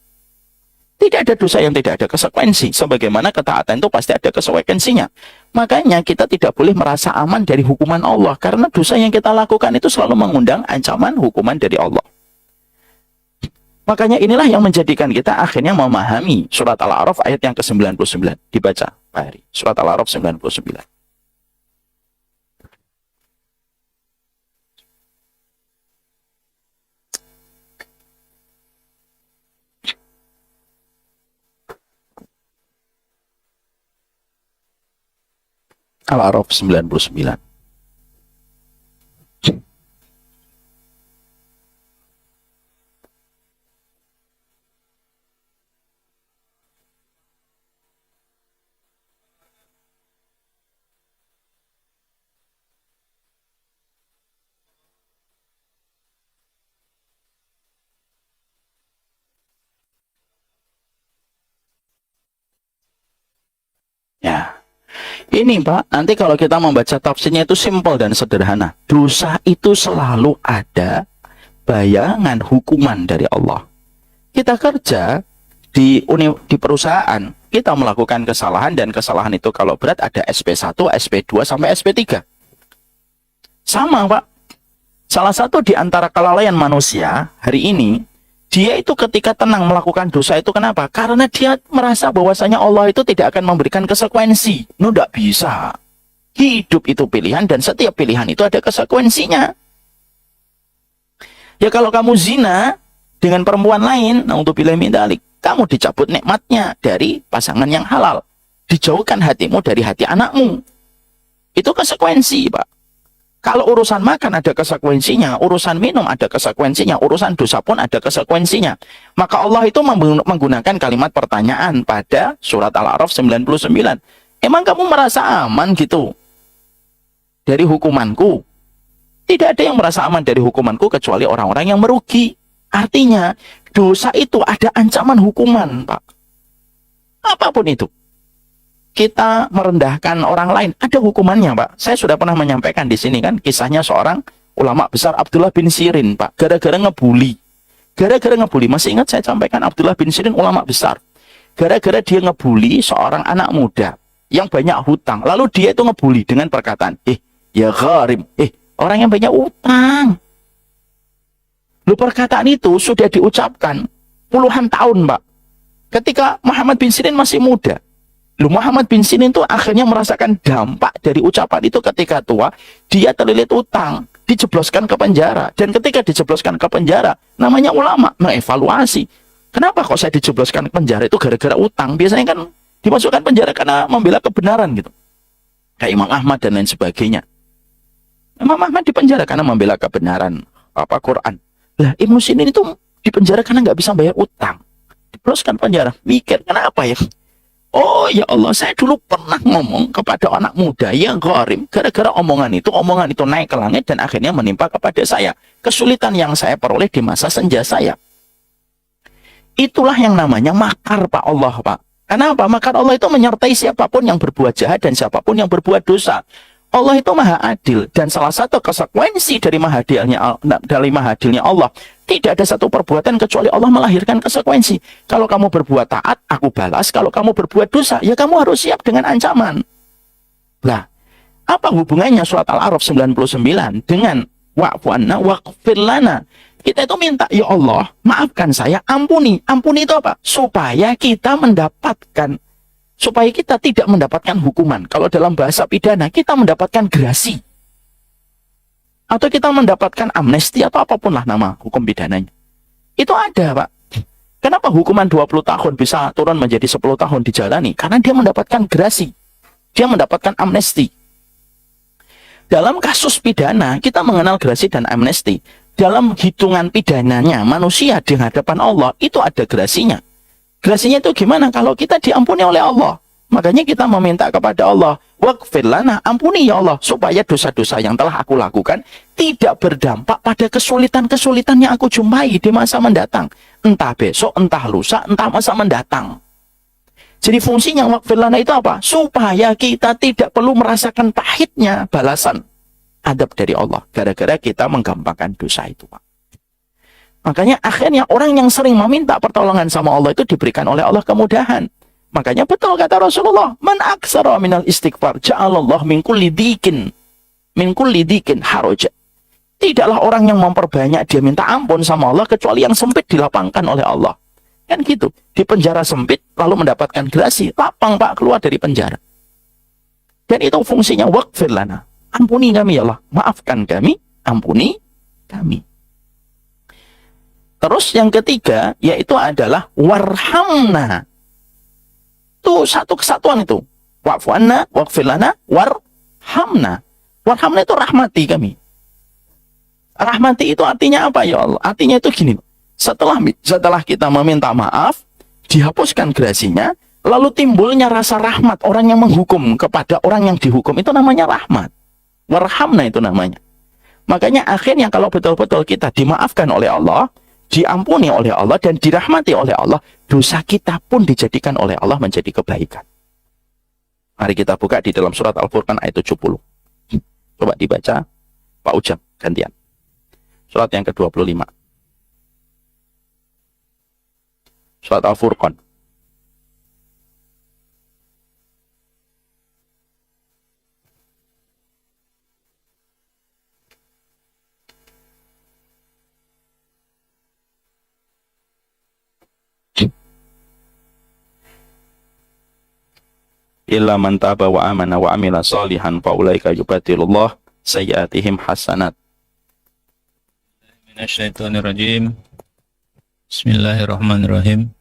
Speaker 1: Tidak ada dosa yang tidak ada konsekuensi. Sebagaimana ketaatan itu pasti ada konsekuensinya. Makanya kita tidak boleh merasa aman dari hukuman Allah. Karena dosa yang kita lakukan itu selalu mengundang ancaman hukuman dari Allah. Makanya inilah yang menjadikan kita akhirnya memahami surat Al-A'raf ayat yang ke-99. Dibaca, Pak Heri. Surat Al-A'raf 99. Al-A'raf 99. Ya. Ini Pak, nanti kalau kita membaca tafsirnya itu simpel dan sederhana. Dosa itu selalu ada bayangan hukuman dari Allah. Kita kerja di perusahaan, kita melakukan kesalahan dan kesalahan itu kalau berat ada SP1, SP2 sampai SP3. Sama Pak. Salah satu di antara kelalaian manusia hari ini, dia itu ketika tenang melakukan dosa itu kenapa? Karena dia merasa bahwasanya Allah itu tidak akan memberikan konsekuensi. Tidak bisa. Hidup itu pilihan dan setiap pilihan itu ada konsekuensinya. Ya kalau kamu zina dengan perempuan lain, untuk pilih mindalik, kamu dicabut nikmatnya dari pasangan yang halal. Dijauhkan hatimu dari hati anakmu. Itu konsekuensi, Pak. Kalau urusan makan ada konsekuensinya, urusan minum ada konsekuensinya, urusan dosa pun ada konsekuensinya. Maka Allah itu menggunakan kalimat pertanyaan pada surat Al-A'raf 99. Emang kamu merasa aman gitu dari hukumanku? Tidak ada yang merasa aman dari hukumanku kecuali orang-orang yang merugi. Artinya, dosa itu ada ancaman hukuman, Pak. Apapun itu. Kita merendahkan orang lain, ada hukumannya, Pak. Saya sudah pernah menyampaikan di sini kan kisahnya seorang ulama besar Abdullah bin Sirin, Pak, gara-gara ngebully. Masih ingat saya sampaikan Abdullah bin Sirin ulama besar. Gara-gara dia ngebully seorang anak muda yang banyak hutang. Lalu dia itu ngebully dengan perkataan, ya gharim, orang yang banyak utang. Lu perkataan itu sudah diucapkan puluhan tahun, Pak. Ketika Muhammad bin Sirin masih muda. Muhammad bin Sirin itu akhirnya merasakan dampak dari ucapan itu ketika tua. Dia terlilit utang, dijebloskan ke penjara. Dan ketika dijebloskan ke penjara, namanya ulama mengevaluasi. Kenapa kok saya dijebloskan ke penjara? Itu gara-gara utang. Biasanya kan dimasukkan penjara karena membela kebenaran gitu. Kayak Imam Ahmad dan lain sebagainya. Imam Ahmad dipenjara karena membela kebenaran Quran. Lah, Ibnu Sirin itu dipenjara karena nggak bisa bayar utang. Dijebloskan penjara. Mikir, kenapa ya? Oh ya Allah, saya dulu pernah ngomong kepada anak muda yang gharim, gara-gara omongan itu naik ke langit dan akhirnya menimpa kepada saya. Kesulitan yang saya peroleh di masa senja saya. Itulah yang namanya makar Pak Allah, Pak. Kenapa? Makar Allah itu menyertai siapapun yang berbuat jahat dan siapapun yang berbuat dosa. Allah itu maha adil, dan salah satu konsekuensi dari maha adilnya Allah, tidak ada satu perbuatan kecuali Allah melahirkan konsekuensi. Kalau kamu berbuat taat, aku balas. Kalau kamu berbuat dosa, ya kamu harus siap dengan ancaman. Lah, apa hubungannya surat Al-A'raf 99 dengan wa'fu anna waghfir lana? Kita itu minta, ya Allah, maafkan saya, ampuni. Ampuni itu apa? Supaya kita tidak mendapatkan hukuman. Kalau dalam bahasa pidana, kita mendapatkan gerasi. Atau kita mendapatkan amnesti atau apapun lah nama hukum pidananya. Itu ada, Pak. Kenapa hukuman 20 tahun bisa turun menjadi 10 tahun dijalani? Karena dia mendapatkan gerasi. Dia mendapatkan amnesti. Dalam kasus pidana, kita mengenal gerasi dan amnesti. Dalam hitungan pidananya, manusia di hadapan Allah, itu ada gerasinya. Gerasinya itu gimana? Kalau kita diampuni oleh Allah. Makanya kita meminta kepada Allah, waghfir lana, ampuni ya Allah, supaya dosa-dosa yang telah aku lakukan tidak berdampak pada kesulitan-kesulitan yang aku jumpai di masa mendatang. Entah besok, entah lusa, entah masa mendatang. Jadi fungsinya waghfir lana itu apa? Supaya kita tidak perlu merasakan pahitnya balasan adab dari Allah. Gara-gara kita menggampangkan dosa itu, Pak. Makanya akhirnya orang yang sering meminta pertolongan sama Allah itu diberikan oleh Allah kemudahan. Makanya betul kata Rasulullah, man aksara minal istighfar ja'alallah min kulli dikin haraja. Tidaklah orang yang memperbanyak dia minta ampun sama Allah kecuali yang sempit dilapangkan oleh Allah. Kan gitu, di penjara sempit lalu mendapatkan gerasi, lapang Pak keluar dari penjara. Dan itu fungsinya waghfir lana. Ampuni kami ya Allah, maafkan kami, ampuni kami. Terus yang ketiga, yaitu adalah warhamna. Itu satu kesatuan itu. Wa'fu anna, waghfir lana, warhamna. Warhamna itu rahmati kami. Rahmati itu artinya apa ya Allah? Artinya itu gini. Setelah kita meminta maaf, dihapuskan gerasinya, lalu timbulnya rasa rahmat orang yang menghukum kepada orang yang dihukum. Itu namanya rahmat. Warhamna itu namanya. Makanya akhirnya kalau betul-betul kita dimaafkan oleh Allah, diampuni oleh Allah dan dirahmati oleh Allah, dosa kita pun dijadikan oleh Allah menjadi kebaikan. Mari kita buka di dalam surat Al-Furqan ayat 70. Coba dibaca Pak Ujang gantian. Surat yang ke-25. Surat Al-Furqan. Illa man taba wa amana wa amila salihan fa ulaika yubadilullah sayyiatihim hasanat.
Speaker 2: Minasyaitonir rajim. Bismillahirrahmanirrahim.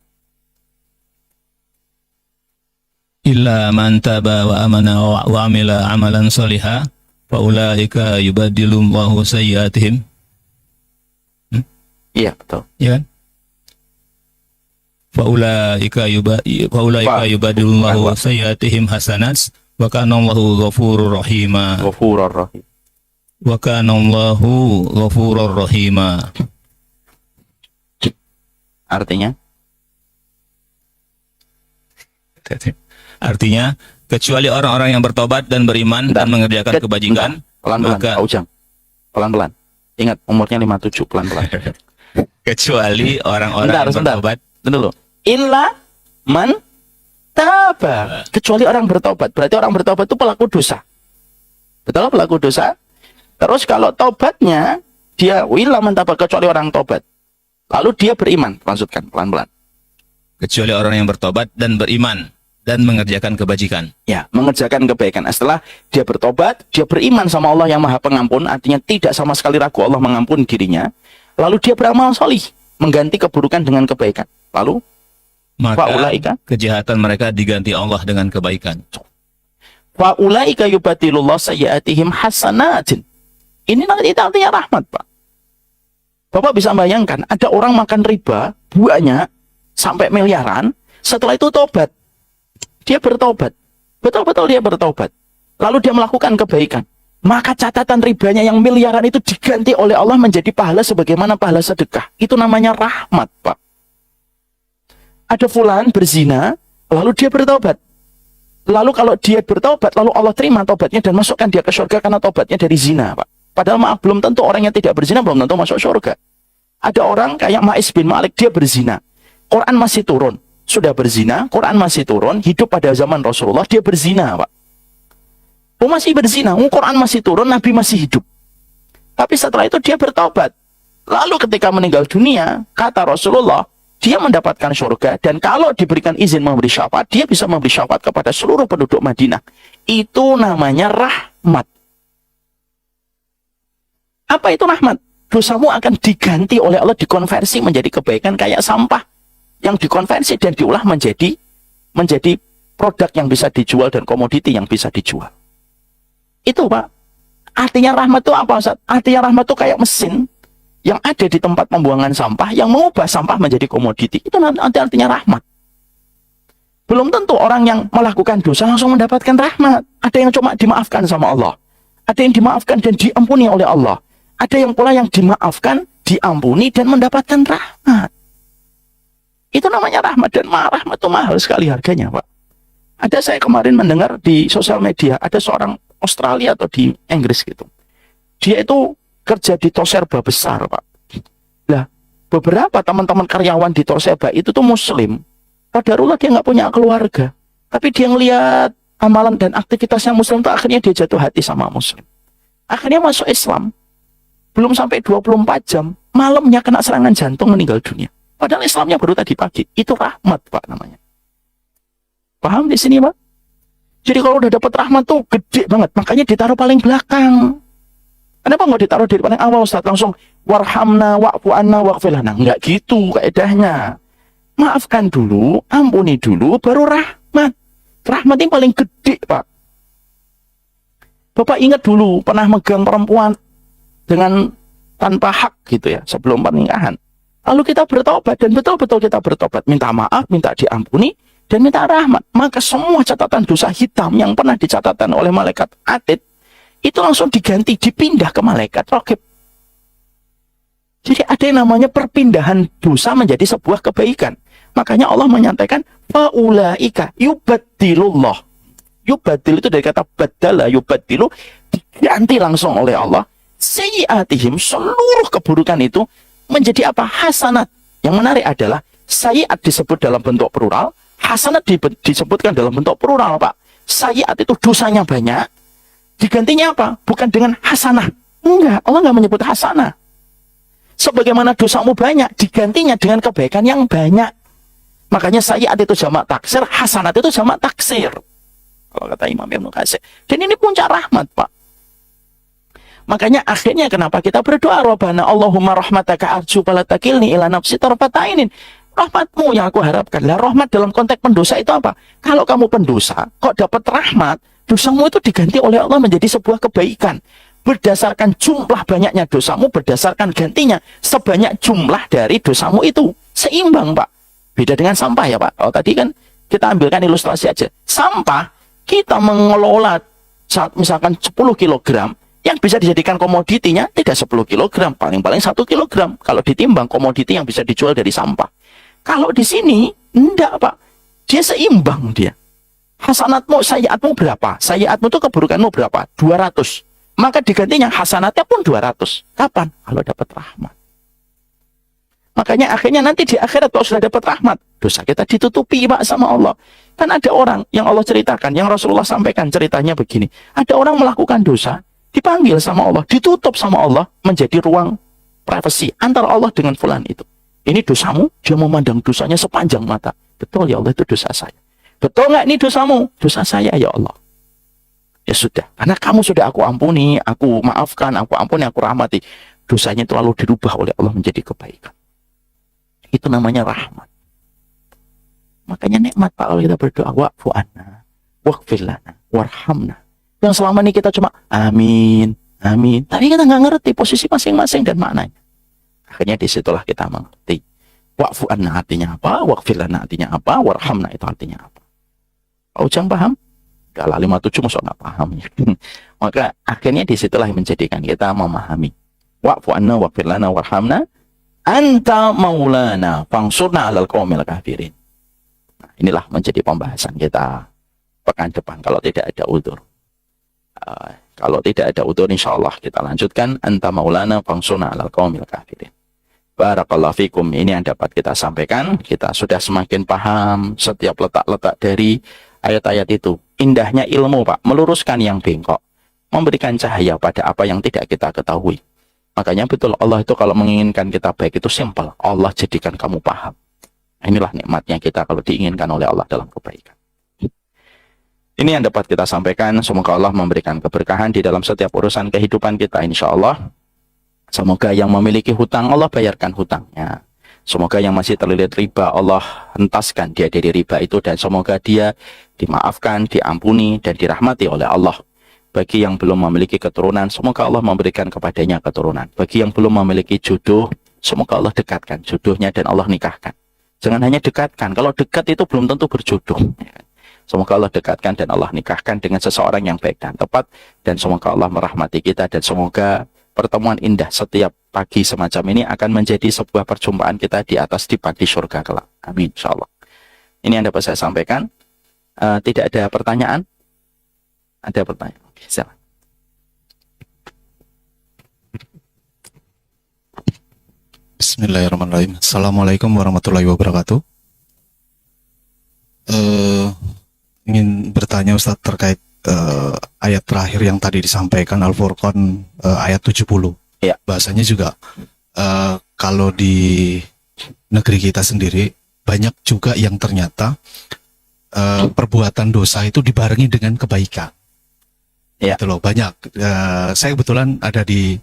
Speaker 2: Illa man taba wa amana wa amila amalan salihan fa ulaika yubadilullahu sayyiatihim.
Speaker 1: Iya, betul.
Speaker 2: Ya kan? Faulaika yubadilullahu sayyiatihim hasanat wa kana Allahu ghafurur rahima.
Speaker 1: Ghafurur rahim.
Speaker 2: Wa kana Allahu ghafurur rahima.
Speaker 1: Artinya?
Speaker 2: Artinya, kecuali orang-orang yang bertobat dan beriman dan mengerjakan kebajikan,
Speaker 1: pelan-pelan,
Speaker 2: maka
Speaker 1: Pak Ujang. Pelan-pelan. Ingat, umurnya 57, pelan-pelan.
Speaker 2: Kecuali orang-orang yang
Speaker 1: Sebentar.
Speaker 2: bertobat.
Speaker 1: Dulu. Illa man taba. Kecuali orang bertobat. Berarti orang bertobat itu pelaku dosa. Betul, pelaku dosa. Terus kalau tobatnya, dia illa man taba, kecuali orang tobat. Lalu dia beriman. Maksudkan, pelan-pelan.
Speaker 2: Kecuali orang yang bertobat dan beriman dan mengerjakan kebajikan.
Speaker 1: Ya, mengerjakan kebaikan. Setelah dia bertobat, dia beriman sama Allah yang Maha Pengampun, artinya tidak sama sekali ragu Allah mengampuni dirinya. Lalu dia beramal solih, mengganti keburukan dengan kebaikan. Lalu,
Speaker 2: Maka
Speaker 1: Faulaika?
Speaker 2: kejahatan mereka diganti Allah dengan kebaikan.
Speaker 1: fa'ulaika yubatilullah sayyi'atihim hasanatin. Ini nanti artinya rahmat, Pak. Bapak bisa bayangkan, ada orang makan riba, banyak, sampai miliaran, setelah itu tobat. Dia bertobat. Betul-betul dia bertobat. Lalu dia melakukan kebaikan. Maka catatan ribanya yang miliaran itu diganti oleh Allah menjadi pahala sebagaimana pahala sedekah. Itu namanya rahmat, Pak. Ada fulan berzina, lalu dia bertobat. Lalu kalau dia bertobat, lalu Allah terima tobatnya dan masukkan dia ke surga karena tobatnya dari zina, Pak. Padahal maaf, belum tentu orang yang tidak berzina belum tentu masuk surga. Ada orang kayak Ma'is bin Malik, dia berzina. Quran masih turun. Sudah berzina, Quran masih turun, hidup pada zaman Rasulullah, dia berzina, Pak. Oh, masih berzina, Quran masih turun, Nabi masih hidup. Tapi setelah itu dia bertobat. Lalu ketika meninggal dunia, kata Rasulullah, dia mendapatkan surga, dan kalau diberikan izin memberi syafaat, dia bisa memberi syafaat kepada seluruh penduduk Madinah. Itu namanya rahmat. Apa itu rahmat? Dosamu akan diganti oleh Allah, dikonversi menjadi kebaikan kayak sampah yang dikonversi dan diolah menjadi produk yang bisa dijual dan komoditi yang bisa dijual. Itu, Pak. Artinya rahmat itu apa, Ustaz? Artinya rahmat itu kayak mesin yang ada di tempat pembuangan sampah yang mengubah sampah menjadi komoditi. Itu nanti artinya rahmat. Belum tentu orang yang melakukan dosa langsung mendapatkan rahmat. Ada yang cuma dimaafkan sama Allah. Ada yang dimaafkan dan diampuni oleh Allah. Ada yang pula yang dimaafkan, diampuni dan mendapatkan rahmat. Itu namanya rahmat, dan rahmat itu mahal sekali harganya, Pak. Ada saya kemarin mendengar di sosial media, ada seorang Australia atau di Inggris gitu. Dia itu kerja di Toshiba besar, Pak. Lah, beberapa teman-teman karyawan di Toshiba itu tuh Muslim. Qadarullah dia nggak punya keluarga. Tapi dia ngelihat amalan dan aktivitasnya Muslim tuh akhirnya dia jatuh hati sama Muslim. Akhirnya masuk Islam. Belum sampai 24 jam, malamnya kena serangan jantung meninggal dunia. Padahal Islamnya baru tadi pagi. Itu rahmat, Pak, namanya. Paham di sini, Pak? Jadi kalau udah dapat rahmat tuh gede banget. Makanya ditaruh paling belakang. Kenapa nggak ditaruh di paling awal, Ustaz? Langsung warhamna wa'fu anna waghfir lana. Nggak gitu kaedahnya. Maafkan dulu, ampuni dulu, baru rahmat. Rahmat yang paling gede, Pak. Bapak ingat dulu pernah megang perempuan dengan tanpa hak gitu ya, sebelum pernikahan. Lalu kita bertobat, dan betul-betul kita bertobat, minta maaf, minta diampuni, dan minta rahmat. Maka semua catatan dosa hitam yang pernah dicatatkan oleh malaikat Atid, itu langsung diganti, dipindah ke malaikat Raqib. Jadi ada yang namanya perpindahan dosa menjadi sebuah kebaikan. Makanya Allah menyatakan, faulaika yubaddilullah. Yubaddil itu dari kata badala, yubaddilu, diganti langsung oleh Allah. Sayyi'atihim, seluruh keburukan itu menjadi apa? Hasanat. Yang menarik adalah sayyi'at disebut dalam bentuk plural, hasanat disebutkan dalam bentuk plural, Pak. Sayyi'at itu dosanya banyak, digantinya apa? Bukan dengan hasanah. Enggak, Allah enggak menyebut hasanah. Sebagaimana dosamu banyak, digantinya dengan kebaikan yang banyak. Makanya sayyi'at itu jamak taksir, hasanat itu jamak taksir. Kalau kata Imam Ibnu Katsir. Dan ini puncak rahmat, Pak. Makanya akhirnya kenapa kita berdoa, Rabbana Allahumma rahmataka arju fala takilni ila nafsi tarfata ainin. Rahmatmu yang aku harapkan. Lah rahmat dalam konteks pendosa itu apa? Kalau kamu pendosa, kok dapat rahmat, dosamu itu diganti oleh Allah menjadi sebuah kebaikan. Berdasarkan jumlah banyaknya dosamu, berdasarkan gantinya sebanyak jumlah dari dosamu itu. Seimbang, Pak. Beda dengan sampah ya, Pak. Oh, tadi kan kita ambilkan ilustrasi aja. Sampah, kita mengelola misalkan 10 kilogram, yang bisa dijadikan komoditinya tidak 10 kg, paling-paling 1 kg kalau ditimbang komoditi yang bisa dijual dari sampah. Kalau di sini enggak, Pak, dia seimbang dia. Hasanatmu, sayyiatmu berapa? Sayyiatmu itu keburukanmu berapa? 200. maka digantinya hasanatnya pun 200. Kapan? Kalau dapat rahmat. Makanya akhirnya nanti di akhirat kalau sudah dapat rahmat, dosa kita ditutupi Pak sama Allah. Kan ada orang yang Allah ceritakan, yang Rasulullah sampaikan ceritanya begini. Ada orang melakukan dosa, dipanggil sama Allah, ditutup sama Allah, menjadi ruang privasi antara Allah dengan fulan itu. Ini dosamu, dia memandang dosanya sepanjang mata. Betul ya Allah, itu dosa saya. Betul nggak ini dosamu? Dosa saya ya Allah. Ya sudah, karena kamu sudah aku ampuni, aku maafkan, aku ampuni, aku rahmati. Dosanya itu lalu dirubah oleh Allah menjadi kebaikan. Itu namanya rahmat. Makanya nikmat Pak kalau kita berdoa, wa'fu anna, waghfir lana, warhamna. Yang selama ini kita cuma amin, amin. Tapi kita nggak ngerti posisi masing-masing dan maknanya. Akhirnya disitulah kita mengerti. Wa'fu anna artinya apa, waghfir lana artinya apa, warhamna itu artinya apa. Pak Ujang paham? Kalau 57 masuk nggak paham. Maka akhirnya disitulah yang menjadikan kita memahami. Wa'fu anna, waghfir lana, warhamna. Anta maulana fangsurna alal qaumil kafirin. Nah, inilah menjadi pembahasan kita pekan depan kalau tidak ada udzur. Kalau tidak ada udzur insyaallah kita lanjutkan anta maulana fangsurna alal qaumil kafirin. Barakallahu fikum. Ini yang dapat kita sampaikan. Kita sudah semakin paham setiap letak-letak dari ayat-ayat itu. Indahnya ilmu Pak, meluruskan yang bengkok, memberikan cahaya pada apa yang tidak kita ketahui. Makanya betul Allah itu kalau menginginkan kita baik itu simpel. Allah jadikan kamu paham. Inilah nikmatnya kita kalau diinginkan oleh Allah dalam kebaikan. Ini yang dapat kita sampaikan. Semoga Allah memberikan keberkahan di dalam setiap urusan kehidupan kita insya Allah. Semoga yang memiliki hutang Allah bayarkan hutangnya. Semoga yang masih terlilit riba Allah hentaskan dia dari riba itu. Dan semoga dia dimaafkan, diampuni dan dirahmati oleh Allah. Bagi yang belum memiliki keturunan, semoga Allah memberikan kepadanya keturunan. Bagi yang belum memiliki jodoh, semoga Allah dekatkan jodohnya dan Allah nikahkan. Jangan hanya dekatkan, kalau dekat itu belum tentu berjodoh. Semoga Allah dekatkan dan Allah nikahkan dengan seseorang yang baik dan tepat. Dan semoga Allah merahmati kita dan semoga pertemuan indah setiap pagi semacam ini akan menjadi sebuah perjumpaan kita di atas di pagi surga kelak. Amin, insya Allah. Ini yang dapat saya sampaikan. Tidak ada pertanyaan? Ada pertanyaan? Oke, silakan.
Speaker 3: Bismillahirrahmanirrahim. Assalamualaikum warahmatullahi wabarakatuh. Ingin bertanya Ustadz terkait ayat terakhir yang tadi disampaikan Al-Furqan ayat 70.
Speaker 1: Ya.
Speaker 3: Bahasanya juga kalau di negeri kita sendiri banyak juga yang ternyata perbuatan dosa itu dibarengi dengan kebaikan.
Speaker 1: Ya.
Speaker 3: Gitu loh, banyak. Saya kebetulan ada di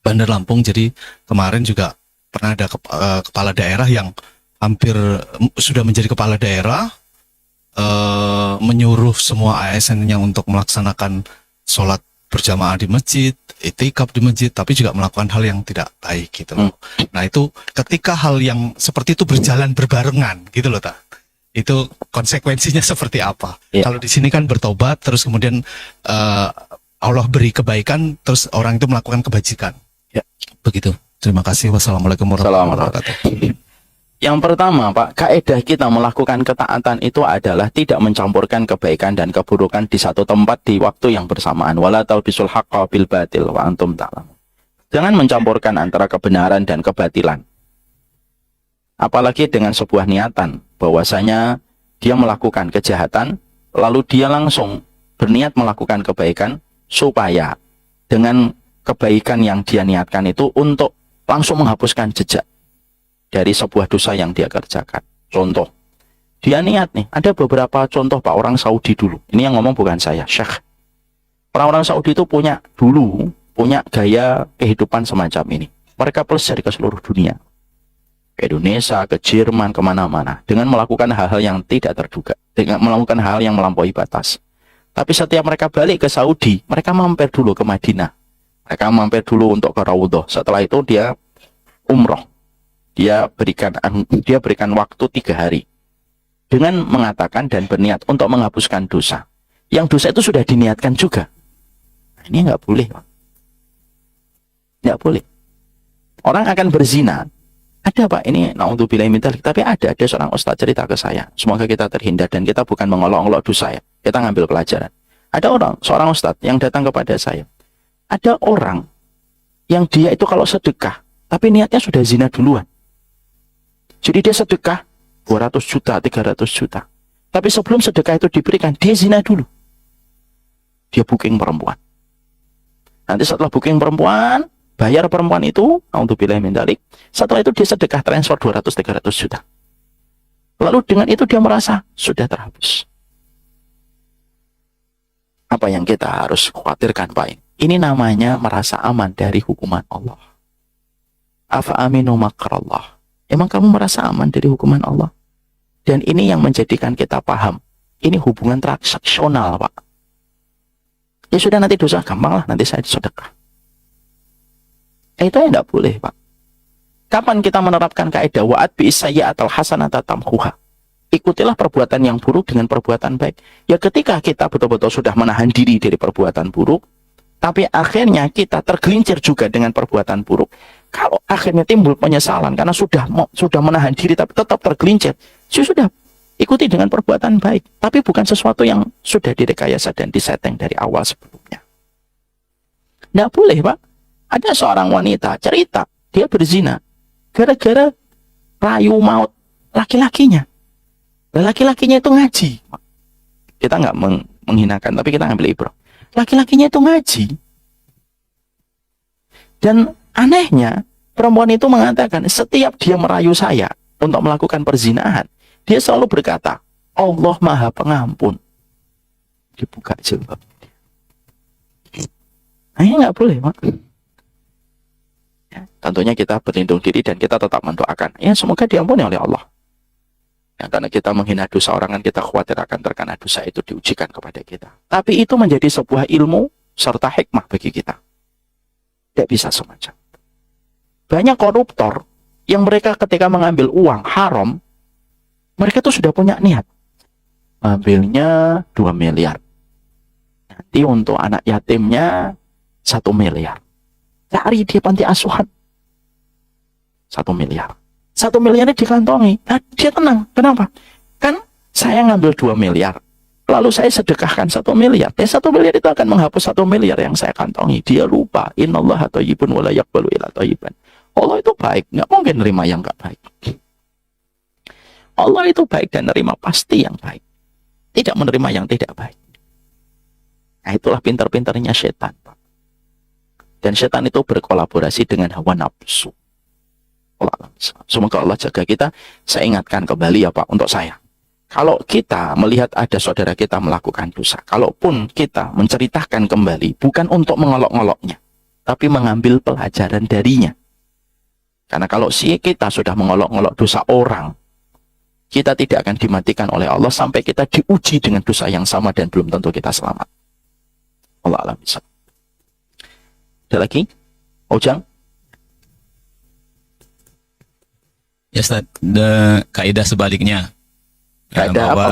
Speaker 3: Bandar Lampung, jadi kemarin juga pernah ada kepala daerah yang hampir sudah menjadi kepala daerah, menyuruh semua ASN-nya untuk melaksanakan sholat berjamaah di masjid, itikaf di masjid, tapi juga melakukan hal yang tidak baik gitu loh. Nah itu ketika hal yang seperti itu berjalan berbarengan gitu loh, itu konsekuensinya seperti apa?
Speaker 1: Ya.
Speaker 3: Kalau di sini kan bertobat, terus kemudian Allah beri kebaikan, terus orang itu melakukan kebajikan.
Speaker 1: Ya.
Speaker 3: Begitu. Terima kasih. Wassalamualaikum warahmatullahi wabarakatuh.
Speaker 1: Yang pertama Pak, kaidah kita melakukan ketaatan itu adalah tidak mencampurkan kebaikan dan keburukan di satu tempat di waktu yang bersamaan. Wala talbisul haqqa bil batil wa antum ta'lamun. Jangan mencampurkan antara kebenaran dan kebatilan. Apalagi dengan sebuah niatan bahwasanya dia melakukan kejahatan lalu dia langsung berniat melakukan kebaikan supaya dengan kebaikan yang dia niatkan itu untuk langsung menghapuskan jejak dari sebuah dosa yang dia kerjakan. Contoh, dia niat nih, ada beberapa contoh Pak, orang Saudi dulu. Ini yang ngomong bukan saya, Syekh. Orang-orang Saudi itu punya gaya kehidupan semacam ini. Mereka pelajari ke seluruh dunia. Ke Indonesia, ke Jerman, kemana-mana. Dengan melakukan hal-hal yang tidak terduga. Dengan melakukan hal yang melampaui batas. Tapi setiap mereka balik ke Saudi, mereka mampir dulu ke Madinah. Mereka mampir dulu untuk ke Raudhah. Setelah itu dia umroh. Dia berikan waktu 3 hari. Dengan mengatakan dan berniat untuk menghapuskan dosa. Yang dosa itu sudah diniatkan juga. Nah, ini nggak boleh. Nggak boleh. Orang akan berzina. Ada Pak, ini naudzubillahi min dzalik, tapi ada seorang ustaz cerita ke saya. Semoga kita terhindar dan kita bukan mengolok-olok dosa ya. Kita ngambil pelajaran. Ada seorang ustaz yang datang kepada saya. Ada orang yang dia itu kalau sedekah, tapi niatnya sudah zina duluan. Jadi dia sedekah 200 juta, 300 juta. Tapi sebelum sedekah itu diberikan, dia zina dulu. Dia booking perempuan. Nanti setelah booking perempuan, bayar perempuan itu, naudzubillah min dzalik. Setelah itu dia sedekah transfer 200-300 juta. Lalu dengan itu dia merasa sudah terhapus. Apa yang kita harus khawatirkan Pak? Ini namanya merasa aman dari hukuman Allah. Afa aminu makrallah. Emang kamu merasa aman dari hukuman Allah? Dan ini yang menjadikan kita paham. Ini hubungan transaksional Pak. Ya sudah nanti dosa gampang lah, nanti saya sedekah. Itu yang tidak boleh Pak. Kapan kita menerapkan kaidah wa'ad bi'isayyi'atal hasanata tamhuha? Ikutilah perbuatan yang buruk dengan perbuatan baik. Ya ketika kita betul-betul sudah menahan diri dari perbuatan buruk, tapi akhirnya kita tergelincir juga dengan perbuatan buruk. Kalau akhirnya timbul penyesalan karena sudah menahan diri tapi tetap tergelincir, sudah ikuti dengan perbuatan baik, tapi bukan sesuatu yang sudah direkayasa dan disetting dari awal sebelumnya. Tidak boleh Pak. Ada seorang wanita cerita dia berzina gara-gara rayu maut laki-lakinya. Laki-lakinya itu ngaji. Kita nggak menghinakan, tapi kita ngambil ibrah. Laki-lakinya itu ngaji. Dan anehnya, perempuan itu mengatakan, setiap dia merayu saya untuk melakukan perzinahan, dia selalu berkata, Allah Maha Pengampun. Dibuka jilbab. Nah, ini nggak boleh, Mak. Ya, tentunya kita berlindung diri dan kita tetap mendoakan. Ya, semoga diampuni oleh Allah. Ya, karena kita menghina dosa orang kan kita khawatir akan terkena dosa itu diujikan kepada kita. Tapi itu menjadi sebuah ilmu serta hikmah bagi kita. Tidak bisa semacam. Banyak koruptor yang mereka ketika mengambil uang haram, mereka tuh sudah punya niat. Ambilnya 2 miliar. Nanti untuk anak yatimnya 1 miliar. Cari di panti asuhan 1 miliar. 1 miliarnya dikantongi. Nah, dia tenang. Kenapa? Kan saya ngambil 2 miliar. Lalu saya sedekahkan 1 miliar. 1 miliar itu akan menghapus 1 miliar yang saya kantongi. Dia lupa. Innallaha thayyibun wa la yaqbalu illa thayyiban. Allah itu baik. Nggak mungkin nerima yang nggak baik. Allah itu baik dan nerima pasti yang baik. Tidak menerima yang tidak baik. Nah, itulah pintar-pintarnya setan. Dan setan itu berkolaborasi dengan hawa nafsu. Semoga Allah jaga kita. Saya ingatkan kembali ya Pak untuk saya. Kalau kita melihat ada saudara kita melakukan dosa, kalaupun kita menceritakan kembali, bukan untuk mengolok-ngoloknya, tapi mengambil pelajaran darinya. Karena kalau kita sudah mengolok-ngolok dosa orang, kita tidak akan dimatikan oleh Allah sampai kita diuji dengan dosa yang sama dan belum tentu kita selamat. Allah alam bisa. Ada lagi? Ujang?
Speaker 2: Ya Ustaz, kaidah sebaliknya.
Speaker 1: Kaidah
Speaker 2: bahwa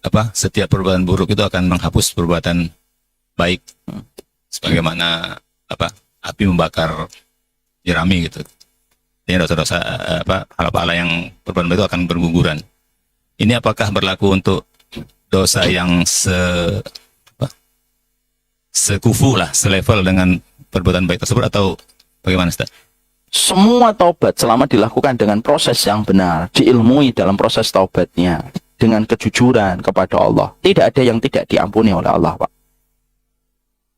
Speaker 1: apa?
Speaker 2: Setiap perbuatan buruk itu akan menghapus perbuatan baik. Sebagaimana api membakar jerami gitu. Ini dosa-dosa pahala-pahala yang perbuatan baik itu akan berguguran. Ini apakah berlaku untuk dosa yang sekufu lah, selevel dengan perbuatan baik tersebut atau bagaimana Ustaz?
Speaker 1: Semua taubat selama dilakukan dengan proses yang benar, diilmui dalam proses taubatnya, dengan kejujuran kepada Allah, tidak ada yang tidak diampuni oleh Allah, Pak.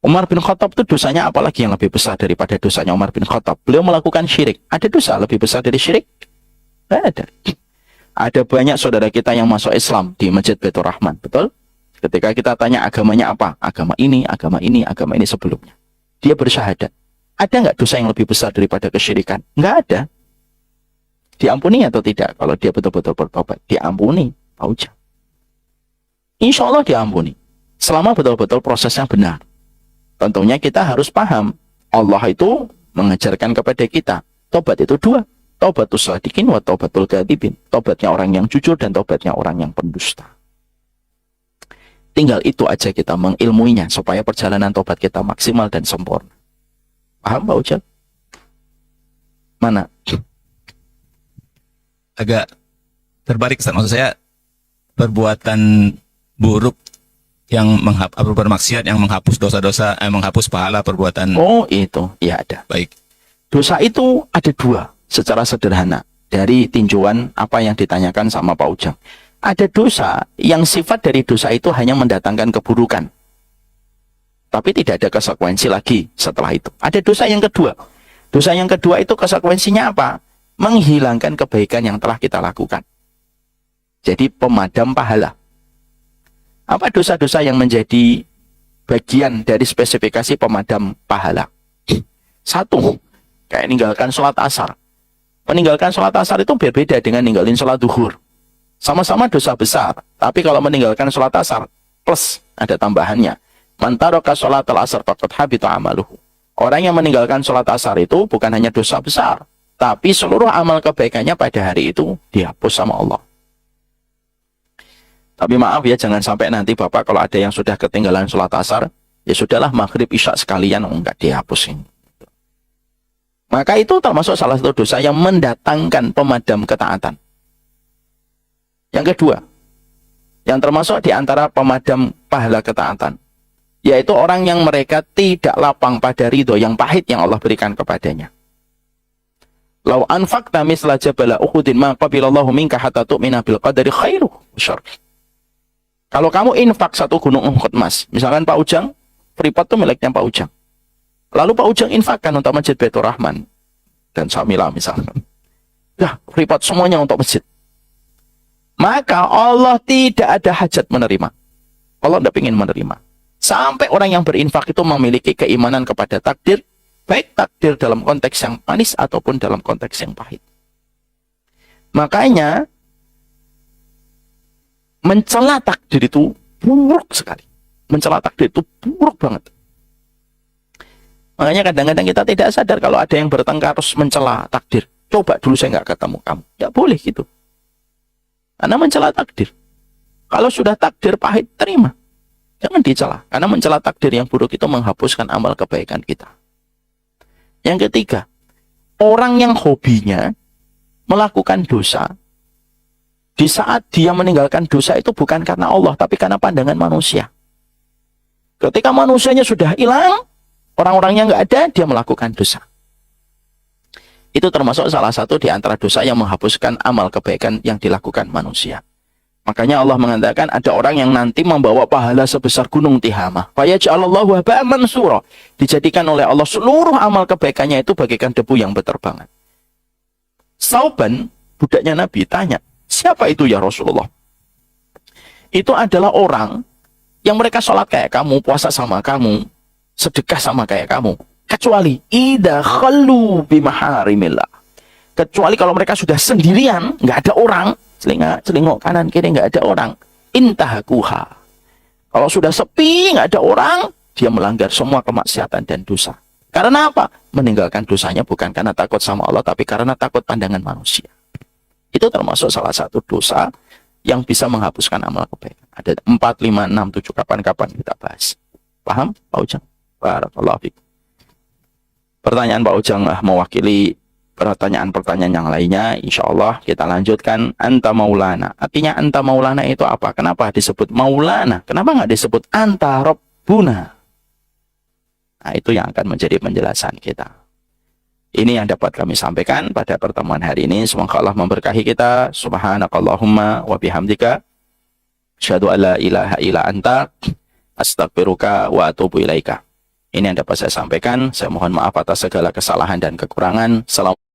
Speaker 1: Umar bin Khattab itu dosanya apalagi yang lebih besar daripada dosanya Umar bin Khattab? Beliau melakukan syirik. Ada dosa lebih besar dari syirik? Tidak ada. Ada banyak saudara kita yang masuk Islam di Masjid Baitur Rahman, betul? Ketika kita tanya agamanya apa? Agama ini sebelumnya. Dia bersyahadat. Ada nggak dosa yang lebih besar daripada kesyirikan? Nggak ada. Diampuni atau tidak? Kalau dia betul-betul bertobat, diampuni. Pak Ujang. Insya Allah diampuni. Selama betul-betul prosesnya benar. Tentunya kita harus paham. Allah itu mengajarkan kepada kita. Tobat itu 2. Taubatus shadiqin wa taubatul kadzibin. Tobatnya orang yang jujur dan tobatnya orang yang pendusta. Tinggal itu aja kita mengilmuinya supaya perjalanan tobat kita maksimal dan sempurna. Paham Pak Ujang? Mana?
Speaker 2: Agak terbalik Ustaz. Maksud saya perbuatan buruk yang bermaksiat yang menghapus dosa-dosa, menghapus pahala perbuatan
Speaker 1: Oh, itu. Ya, ada.
Speaker 2: baik.
Speaker 1: Dosa itu ada dua secara sederhana. Dari tinjauan apa yang ditanyakan sama Pak Ujang. Ada dosa yang sifat dari dosa itu hanya mendatangkan keburukan. Tapi tidak ada konsekuensi lagi setelah itu. Ada dosa yang kedua. Dosa yang kedua itu konsekuensinya apa? Menghilangkan kebaikan yang telah kita lakukan. Jadi pemadam pahala. Apa dosa-dosa yang menjadi bagian dari spesifikasi pemadam pahala? Satu, kayak meninggalkan sholat asar. Meninggalkan sholat asar itu berbeda dengan ninggalin sholat duhur. Sama-sama dosa besar. Tapi kalau meninggalkan sholat asar, plus ada tambahannya. Man taraka sholat al-asar faqad habita amaluhu. Orang yang meninggalkan sholat asar itu bukan hanya dosa besar, tapi seluruh amal kebaikannya pada hari itu dihapus sama Allah. Tapi maaf ya, jangan sampai nanti Bapak kalau ada yang sudah ketinggalan sholat asar, ya sudahlah maghrib isya sekalian, enggak dihapusin. Maka itu termasuk salah satu dosa yang mendatangkan pemadam ketaatan. Yang kedua, yang termasuk di antara pemadam pahala ketaatan, yaitu orang yang mereka tidak lapang pada ridho yang pahit yang Allah berikan kepadanya. Lau anfaqta misla jabala Uhudin ma qabilallahu minka hatta tu'mina bil qadari khairuh wa syarrih. Kalau kamu infak satu gunung Uhud Mas, misalkan Pak Ujang, Freeport itu miliknya Pak Ujang. Lalu Pak Ujang infakkan untuk Masjid Baitur Rahman dan Samila misalkan. Dah, Freeport semuanya untuk masjid. Maka Allah tidak ada hajat menerima. Allah tidak ingin menerima. Sampai orang yang berinfak itu memiliki keimanan kepada takdir, baik takdir dalam konteks yang manis ataupun dalam konteks yang pahit. Makanya mencela takdir itu buruk sekali. Mencela takdir itu buruk banget. Makanya kadang-kadang kita tidak sadar kalau ada yang bertengkar terus mencela takdir. Coba dulu saya nggak ketemu kamu. Tidak boleh gitu. Karena mencela takdir. Kalau sudah takdir pahit, terima. Jangan dicela. Karena mencela takdir yang buruk itu menghapuskan amal kebaikan kita. Yang ketiga, orang yang hobinya melakukan dosa, di saat dia meninggalkan dosa itu bukan karena Allah, tapi karena pandangan manusia. Ketika manusianya sudah hilang, orang-orangnya nggak ada, dia melakukan dosa. Itu termasuk salah satu di antara dosa yang menghapuskan amal kebaikan yang dilakukan manusia. Makanya Allah mengatakan ada orang yang nanti membawa pahala sebesar gunung Tihamah. Fayaj'alallahu haba'an mansura. Dijadikan oleh Allah seluruh amal kebaikannya itu bagaikan debu yang berterbangan. Sauban, budaknya Nabi, tanya, siapa itu ya Rasulullah? Itu adalah orang yang mereka sholat kayak kamu, puasa sama kamu, sedekah sama kayak kamu. Kecuali idza khallu bimaharimillah. Kecuali kalau mereka sudah sendirian, nggak ada orang, celingok kanan kiri nggak ada orang, intahakuha. Kalau sudah sepi, nggak ada orang, dia melanggar semua kemaksiatan dan dosa. Karena apa? Meninggalkan dosanya bukan karena takut sama Allah, tapi karena takut pandangan manusia. Itu termasuk salah satu dosa yang bisa menghapuskan amal kebaikan. Ada 4, 5, 6, 7, kapan-kapan kita bahas. Paham, Pak Ujang? Barakallahu fiik. Pertanyaan Pak Ujang mewakili pertanyaan-pertanyaan yang lainnya. Insya Allah kita lanjutkan. Anta maulana. Artinya anta maulana itu apa? Kenapa disebut maulana? Kenapa nggak disebut anta rabbuna? Nah, itu yang akan menjadi penjelasan kita. Ini yang dapat kami sampaikan pada pertemuan hari ini. Semoga Allah memberkahi kita. Subhanakallahumma wa bihamdika. Asyhadu an la ilaha illa anta. Astaghfiruka wa atubu ilaika. Ini yang dapat saya sampaikan. Saya mohon maaf atas segala kesalahan dan kekurangan. Salam.